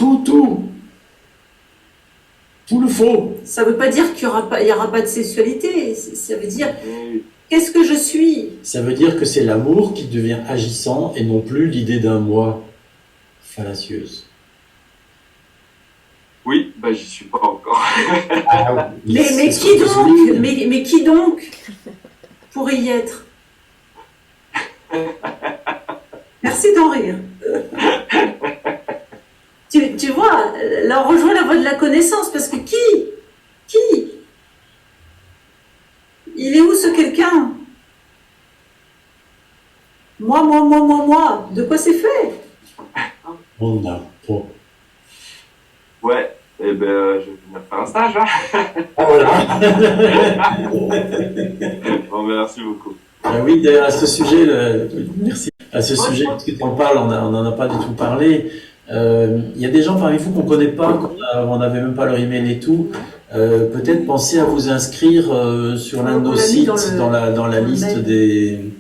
le faux. Ça veut pas dire qu'il y aura pas de sexualité. Ça veut dire, qu'est-ce que je suis? Ça veut dire que c'est l'amour qui devient agissant et non plus l'idée d'un moi fallacieuse. Oui, bah j'y suis pas encore. Mais qui donc? Mais qui donc pourrait y être? Merci d'en rire. Tu vois, là on rejoint la voie de la connaissance, parce que qui il est où ce quelqu'un? Moi, de quoi c'est fait? On a pas. Ouais, et ben je vais venir faire un stage. Hein. Ah voilà. Bon, merci beaucoup. Ah oui, d'ailleurs, à ce sujet, merci. À ce sujet, parce que tu en parles, on n'en a pas du tout parlé. Il y a des gens parmi vous qu'on ne connaît pas, on n'avait même pas leur email et tout. Peut-être pensez à vous inscrire sur l'un de nos sites dans la liste des.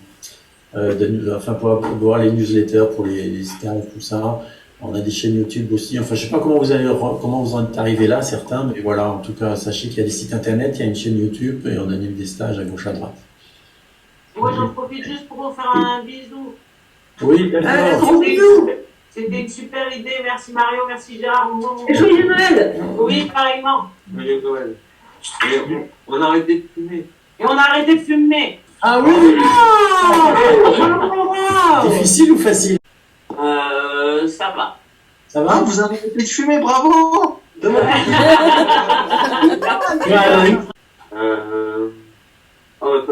Enfin, pour voir les newsletters, pour les stages, tout ça. On a des chaînes YouTube aussi. Enfin, je ne sais pas comment vous en êtes arrivé là, certains, mais voilà, en tout cas, sachez qu'il y a des sites internet, il y a une chaîne YouTube et on anime des stages à gauche à droite. Moi, j'en profite juste pour vous faire un bisou. Oui, gros bisous. C'était une super idée. Merci Mario, merci Gérard. Et joyeux Noël. Oui, pareillement. Joyeux Noël. On a arrêté de fumer. Et on a arrêté de fumer. Ah oui. Difficile ou facile? Ça va. Ça va? Vous avez arrêté de fumer, bravo! Ça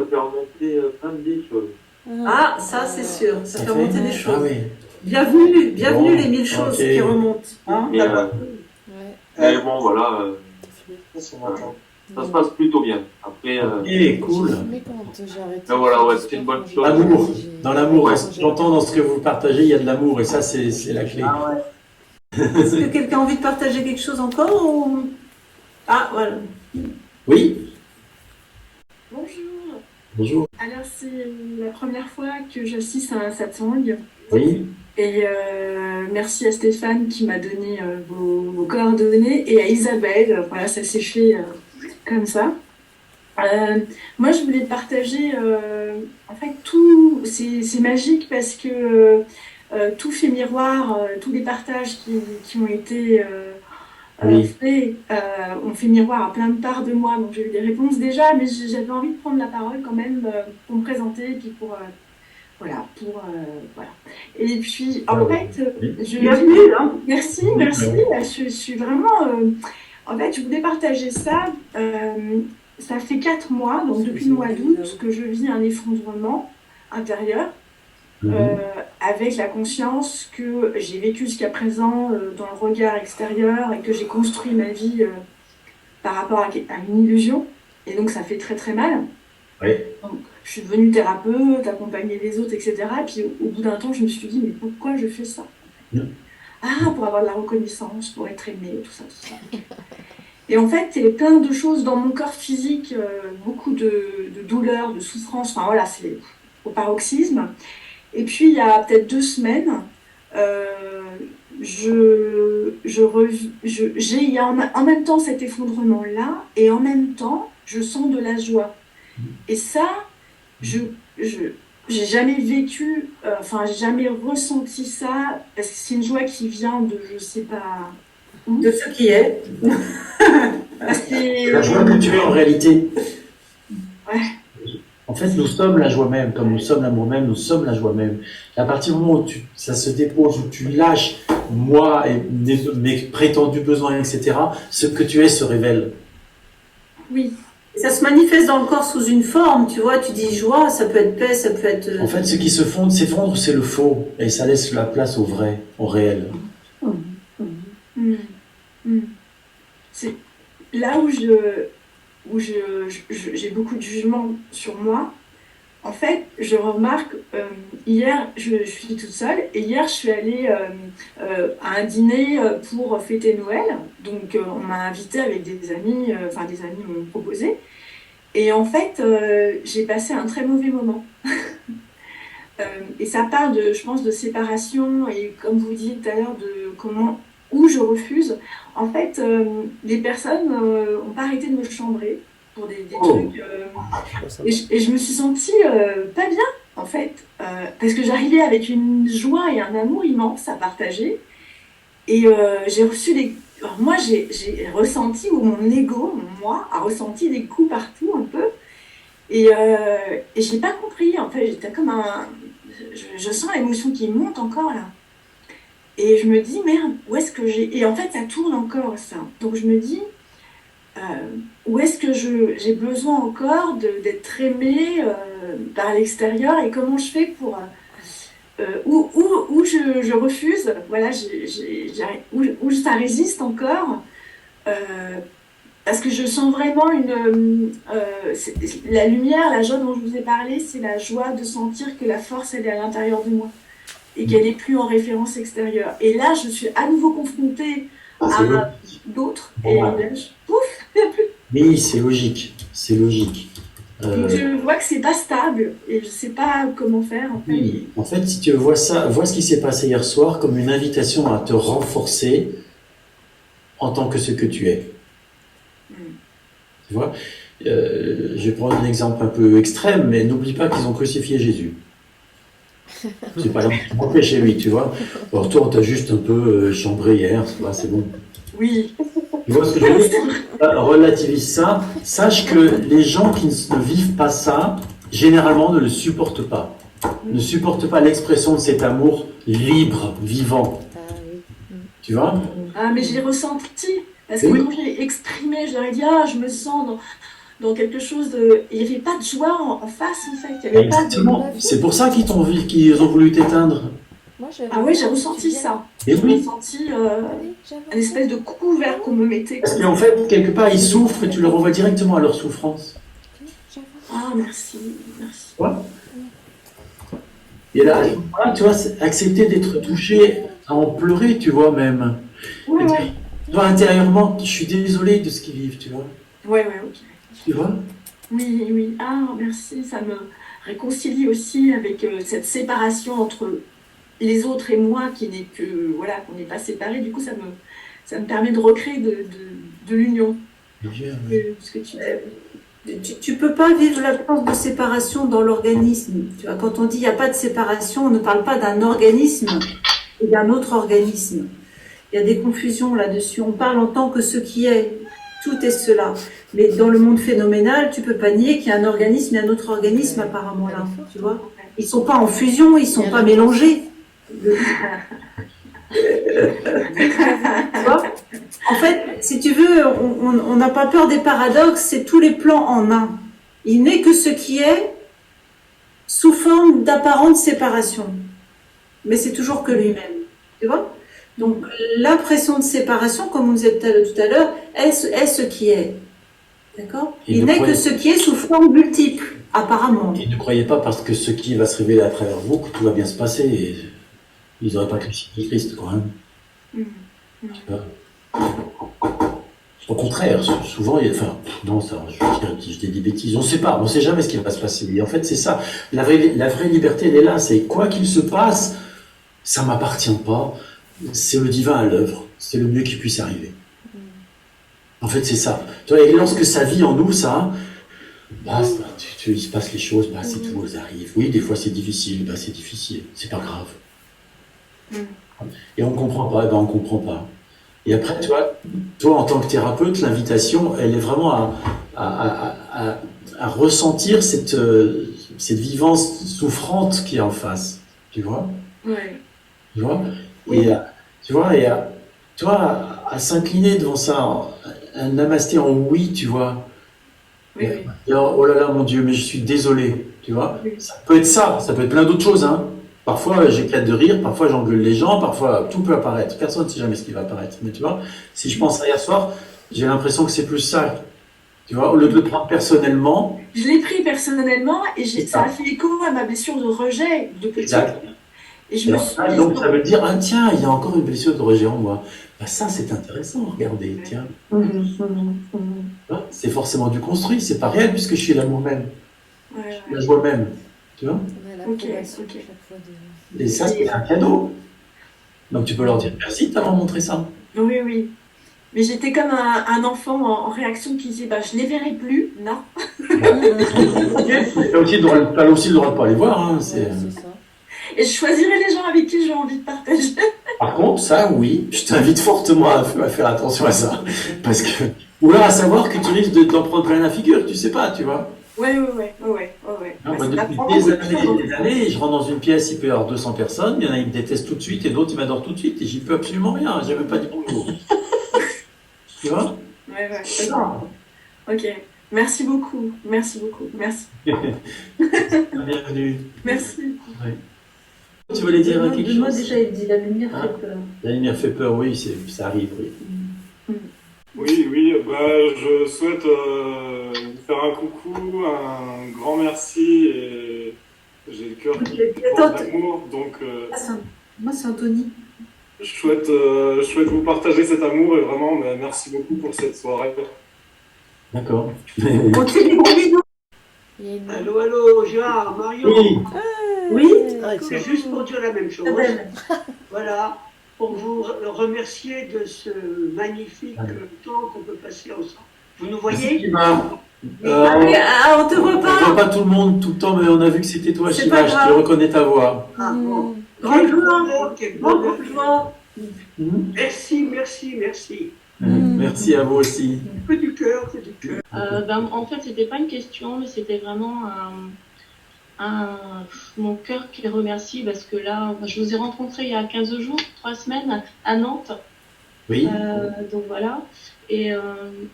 fait remonter plein de choses. Ah, ça c'est sûr, ça fait remonter des choses. Ah oui. Bienvenue Bon, les 1000 choses qui remontent. Hein, Et bon, voilà. Ça se passe plutôt bien. Après. Cool. Mais quand j'ai arrêté. Mais voilà, ouais, c'est une bonne chose. L'amour. Dans l'amour. Ouais. J'entends dans ce que vous partagez, il y a de l'amour et ça, c'est la clé. Ah ouais. Est-ce que quelqu'un a envie de partager quelque chose encore ou... Ah, voilà. Oui. Bonjour. Bonjour. Alors, c'est la première fois que j'assiste à un satsang. Oui. Et merci à Stéphane qui m'a donné vos coordonnées et à Isabelle. Voilà, ça s'est fait comme ça. Moi, je voulais partager. En fait, tout, c'est magique parce que tout fait miroir, tous les partages qui ont été faits ont fait miroir à plein de parts de moi. Donc, j'ai eu des réponses déjà, mais j'avais envie de prendre la parole quand même pour me présenter et puis pour. Voilà. Et puis, en fait, bienvenue, hein. Merci. Je suis vraiment. En fait, je voulais partager ça. Ça fait 4 mois, donc depuis le mois d'août, que je vis un effondrement intérieur, avec la conscience que j'ai vécu jusqu'à présent dans le regard extérieur et que j'ai construit ma vie par rapport à une illusion. Et donc, ça fait très très mal. Oui. Donc, je suis devenue thérapeute, accompagner les autres, etc. Et puis au bout d'un temps, je me suis dit, mais pourquoi je fais ça? Ah, pour avoir de la reconnaissance, pour être aimée, tout ça. Et en fait, il y a plein de choses dans mon corps physique, beaucoup de douleurs, de souffrances. Enfin voilà, c'est au paroxysme. Et puis, il y a peut-être 2 semaines, il y a en même temps cet effondrement-là, et en même temps, je sens de la joie. Et ça, j'ai jamais vécu, j'ai jamais ressenti ça, parce que c'est une joie qui vient de, je sais pas où. De ce qui est. La joie que tu es en réalité. Ouais. En fait, nous sommes la joie même, comme nous sommes l'amour même, nous sommes la joie même. Et à partir du moment où ça se dépose, où tu lâches moi et mes prétendus besoins, etc., ce que tu es se révèle. Oui. Ça se manifeste dans le corps sous une forme, tu vois, tu dis joie, ça peut être paix, ça peut être... En fait, ce qui s'effondre, c'est le faux, et ça laisse la place au vrai, au réel. C'est là où j'ai beaucoup de jugement sur moi. En fait, je remarque, hier, je suis toute seule, et hier, je suis allée à un dîner pour fêter Noël. Donc, on m'a invitée avec des amis, des amis m'ont proposé. Et en fait, j'ai passé un très mauvais moment. Et ça part je pense, de séparation, et comme vous disiez tout à l'heure, de comment où je refuse. En fait, les personnes n'ont pas arrêté de me chambrer pour des trucs. Et je me suis sentie pas bien, en fait, parce que j'arrivais avec une joie et un amour immense à partager. Et j'ai reçu des... Alors moi, j'ai ressenti, ou mon ego, moi, a ressenti des coups partout un peu. Et je n'ai pas compris, en fait, j'étais comme un... Je sens l'émotion qui monte encore, là. Et je me dis, merde, où est-ce que j'ai... Et en fait, ça tourne encore, ça. Donc je me dis, où est-ce que j'ai besoin encore d'être aimée par l'extérieur et comment je fais pour... où je refuse, voilà, où ça résiste encore, parce que je sens vraiment la lumière, la joie dont je vous ai parlé, c'est la joie de sentir que la force, elle est à l'intérieur de moi et qu'elle n'est plus en référence extérieure. Et là, je suis à nouveau confrontée à d'autres, et là, pouf, il n'y a plus. Oui, c'est logique, c'est logique. Donc je vois que c'est pas stable et je sais pas comment faire. En fait. Oui, en fait, si tu vois ça, vois ce qui s'est passé hier soir comme une invitation à te renforcer en tant que ce que tu es. Tu vois, je vais prendre un exemple un peu extrême, mais n'oublie pas qu'ils ont crucifié Jésus. C'est pas là chez lui, tu vois. Alors toi, on t'a juste un peu chambré hier, c'est bon. Oui. Tu vois ce que je veux dire? Relativise ça. Sache que les gens qui ne vivent pas ça, généralement ne le supportent pas. Ne supportent pas l'expression de cet amour libre, vivant. Tu vois? Ah, mais je l'ai ressenti. Parce que quand j'ai exprimé, je leur ai dit, je me sens dans quelque chose de... Il n'y avait pas de joie en face, en fait. Il y avait Exactement. Pas de... C'est pour ça qu'ils ont voulu t'éteindre. Ah oui, j'ai ressenti ça. Et j'ai ressenti une espèce de couvert qu'on me mettait. Parce qu'en fait, quelque part, ils souffrent et tu leur renvoies directement à leur souffrance. Ah, merci. Tu vois? Et là, tu vois, accepter d'être touché, à en pleurer, tu vois, même. Ouais. Toi, intérieurement, je suis désolé de ce qu'ils vivent, tu vois. Ouais, ok. Tu vois? Oui. Ah, merci. Ça me réconcilie aussi avec cette séparation entre les autres et moi qui n'est que qu'on n'est pas séparés. Du coup, ça me permet de recréer de l'union. Ce que tu dis. Tu peux pas vivre l'absence de séparation dans l'organisme. Tu vois, quand on dit il n'y a pas de séparation, on ne parle pas d'un organisme et d'un autre organisme. Il y a des confusions là-dessus. On parle en tant que ce qui est. Tout est cela. Mais dans le monde phénoménal, tu peux pas nier qu'il y a un organisme et un autre organisme apparemment là. Tu vois, ils sont pas en fusion, ils sont pas mélangés. Tu vois, en fait, si tu veux, on n'a pas peur des paradoxes, c'est tous les plans en un. Il n'est que ce qui est sous forme d'apparente séparation. Mais c'est toujours que lui-même. Tu vois? Donc, l'impression de séparation, comme on disait tout à l'heure, est ce qui est. D'accord? Il n'est que ce qui est sous forme multiple, apparemment. Et ne croyez pas parce que ce qui va se révéler à travers vous que tout va bien se passer. Et ils n'auraient pas crucifié Christ, quand même. Tu vois? Au contraire, souvent, non, ça, je dis des bêtises. On ne sait pas, on ne sait jamais ce qui va se passer. Et en fait, c'est ça. La vraie liberté, elle est là. C'est quoi qu'il se passe, ça ne m'appartient pas. C'est le divin à l'œuvre. C'est le mieux qui puisse arriver. En fait, c'est ça. Et lorsque ça vit en nous, ça, il se passe les choses, c'est tout, elles arrivent. Oui, des fois c'est difficile, c'est difficile, c'est pas grave. Et on comprend pas, on comprend pas. Et après, toi en tant que thérapeute, l'invitation, elle est vraiment à ressentir cette vivance souffrante qui est en face. Tu vois? Ouais. Tu vois? Et à s'incliner devant ça, un namasté en oui, tu vois. Oui. Et oh là là, mon Dieu, mais je suis désolé, tu vois. Oui. Ça peut être ça peut être plein d'autres choses, hein. Parfois, j'éclate de rire, parfois, j'engueule les gens, parfois, tout peut apparaître. Personne ne sait jamais ce qui va apparaître. Mais tu vois, si je pense à hier soir, j'ai l'impression que c'est plus ça. Tu vois, au lieu de le prendre personnellement. Je l'ai pris personnellement et ça a fait écho à ma blessure de rejet de petit. Exact. Et je me suis dit, donc ça veut dire, tiens, il y a encore une blessure de rejet en moi. Ça, c'est intéressant, regardez, tiens. C'est forcément du construit, c'est pas réel puisque je suis l'amour même. La joie même, tu vois. Ok. Et ça, c'est un cadeau. Donc tu peux leur dire merci de t'avoir montré ça. Oui, oui. Mais j'étais comme un enfant en réaction qui disait bah, je ne les verrai plus. Non. T'as aussi le droit de pas les voir. Hein, Et je choisirai les gens avec qui j'ai envie de partager. Par contre, ça, oui, je t'invite fortement à faire attention à ça. Parce que, ou alors à savoir que tu risques d'en prendre plein la figure, tu sais pas, tu vois. Ouais. Non, moi, depuis des années, je rentre dans une pièce, il peut y avoir 200 personnes, il y en a qui me détestent tout de suite et d'autres, ils m'adorent tout de suite, et j'y peux absolument rien, j'ai même pas dit bonjour. Tu vois? Ouais, ok. Merci beaucoup. Merci. Bienvenue. Merci. Ouais. Tu voulais dire quelque chose? Moi déjà, il dit la lumière fait peur. La lumière fait peur, oui, ça arrive, oui. Oui, je souhaite vous faire un coucou, un grand merci et j'ai le cœur qui porte d'amour, donc Moi, c'est Anthony. je souhaite vous partager cet amour et vraiment merci beaucoup pour cette soirée. D'accord. On te fait des gros bisous. Allô, Gérard, Marion. Oui. C'est juste pour dire la même chose. Voilà, pour vous remercier de ce magnifique temps qu'on peut passer ensemble. Vous nous voyez? On te voit pas. On voit pas tout le monde tout le temps, mais on a vu que c'était toi, Shima, je te reconnais ta voix. Ah, bon. Grande joie. Merci. Merci à vous aussi. Que du cœur. En fait, c'était pas une question, mais c'était vraiment mon cœur qui remercie parce que là, je vous ai rencontré il y a 15 jours, 3 semaines à Nantes. Oui. Donc voilà. Et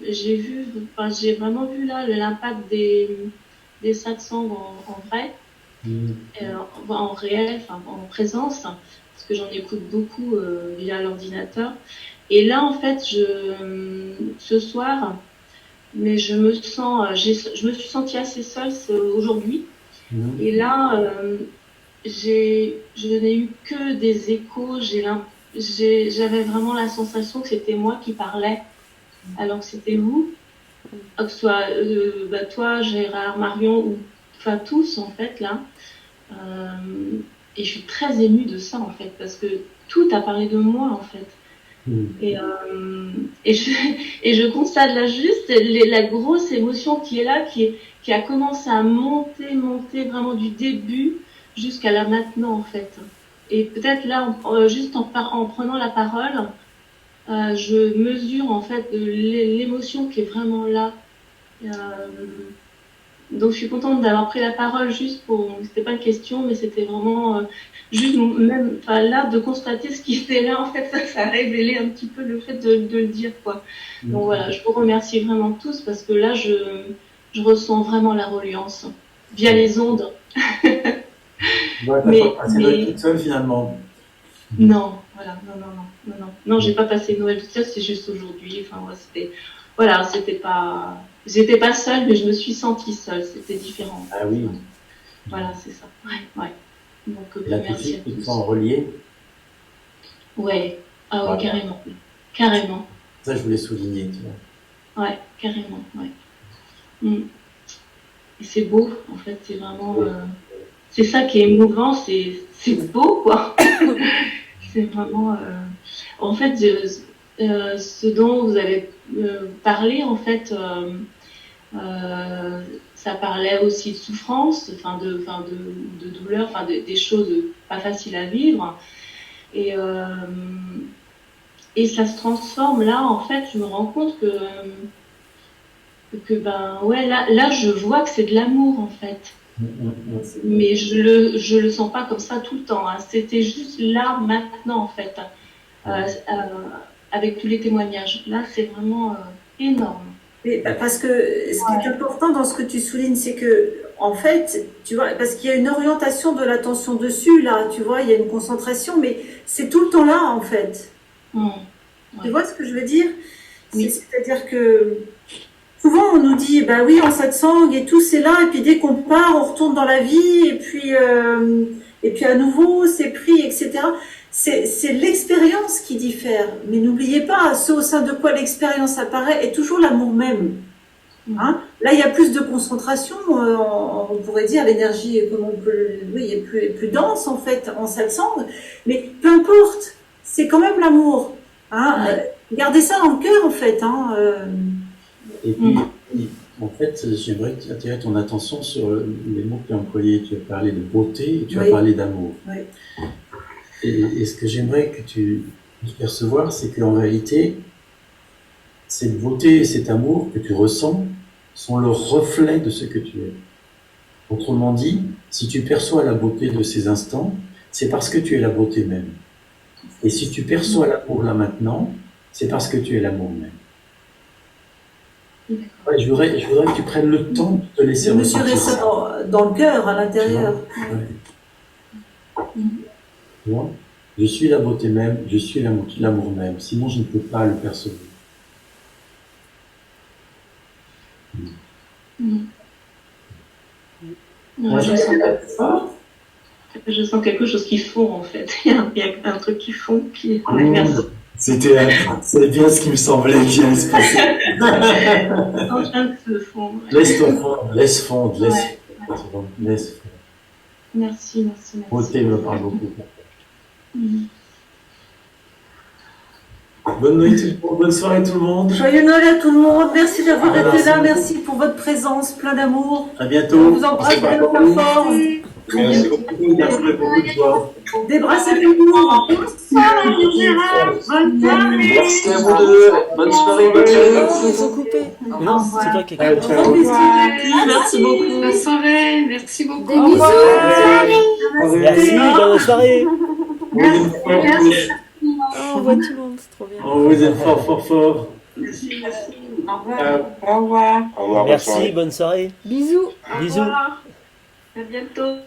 j'ai vraiment vu là l'impact des satsangs en vrai, en réel, en présence, parce que j'en écoute beaucoup via l'ordinateur. Et là, en fait, ce soir, mais je me suis sentie assez seule aujourd'hui. Et là, je n'ai eu que des échos. J'avais vraiment la sensation que c'était moi qui parlais, alors que c'était vous, que ce soit toi, Gérard, Marion, ou enfin tous en fait là. Et je suis très émue de ça en fait, parce que tout a parlé de moi en fait. Et je constate là juste la grosse émotion qui est là, qui a commencé à monter vraiment du début jusqu'à là maintenant en fait. Et peut-être là, juste en prenant la parole, je mesure en fait l'émotion qui est vraiment là. Donc je suis contente d'avoir pris la parole juste pour, c'était pas une question, mais c'était vraiment juste même, là de constater ce qui était là en fait, ça a révélé un petit peu le fait de le dire quoi. Donc voilà, je vous remercie vraiment tous parce que là je ressens vraiment la reliance via les ondes. Mais toute seule finalement. Non, voilà, non, j'ai pas passé Noël toute seule, c'est juste aujourd'hui. Enfin, j'étais pas seule, mais je me suis sentie seule, c'était différent. Ah oui. Voilà, c'est ça. Ouais. Donc, là, merci à tous. Tu te sens relié? Ouais, carrément. Ça, je voulais souligner, tu vois. Ouais, carrément, ouais. Et c'est beau, en fait, c'est vraiment. C'est ça qui est émouvant, c'est beau, quoi. C'est vraiment. En fait, ce dont vous avez parlé, en fait, ça parlait aussi de souffrance, de douleur, des choses pas faciles à vivre. Et ça se transforme là, en fait, je me rends compte que là, je vois que c'est de l'amour, en fait. Mais je le sens pas comme ça tout le temps. Hein. C'était juste là, maintenant, en fait, avec tous les témoignages. Là, c'est vraiment énorme. Mais, parce que ce qui est important dans ce que tu soulignes, c'est que, en fait, tu vois, parce qu'il y a une orientation de l'attention dessus, là, tu vois, il y a une concentration, mais c'est tout le temps là, en fait. Tu vois ce que je veux dire? C'est-à-dire que souvent, on nous dit, bah oui, en satsang et tout, c'est là, et puis dès qu'on part, on retourne dans la vie, et puis à nouveau, c'est pris, etc. C'est l'expérience qui diffère. Mais n'oubliez pas, ce au sein de quoi l'expérience apparaît est toujours l'amour même. Hein? Là, il y a plus de concentration, on pourrait dire, l'énergie, est plus dense, en fait, en satsang, mais peu importe, c'est quand même l'amour. Hein, gardez ça dans le cœur, en fait. Hein, Et puis, en fait, j'aimerais attirer ton attention sur les mots que tu as employés. Tu as parlé de beauté et tu as parlé d'amour. Oui. Et ce que j'aimerais que tu puisses percevoir, c'est qu'en réalité, cette beauté et cet amour que tu ressens sont le reflet de ce que tu es. Autrement dit, si tu perçois la beauté de ces instants, c'est parce que tu es la beauté même. Et si tu perçois l'amour là maintenant, c'est parce que tu es l'amour même. Ouais, je voudrais que tu prennes le temps de te laisser mesurer ça dans le cœur, à l'intérieur. Tu vois, je suis la beauté même, je suis l'amour même. Sinon, je ne peux pas le percevoir. Ouais, je sens quelque chose qui fond en fait. Il y a un truc qui fond. Puis... C'est bien ce qui me semblait qui allait se passer. En train de se fondre. Laisse-toi fondre, laisse fondre, laisse fondre. Merci. Beauté me parle beaucoup. Bonne nuit tout le monde, bonne soirée tout le monde. Joyeux Noël à tout le monde, merci d'avoir été là, merci pour votre présence, plein d'amour. À bientôt. On vous embrasse très fort. Merci beaucoup, merci beaucoup de toi. Des bras à l'amour. Merci à vous deux. Bonne soirée, bonne soirée. Ils sont coupés. Non, c'est toi qui as coupé. Merci beaucoup. Bonne soirée. Merci beaucoup. Des bisous. Merci, bonne soirée. Merci. On voit tout le monde, c'est trop bien. On vous aime fort. Merci. Au revoir. Au revoir. Merci, bonne soirée. Bisous. Bisous. À bientôt.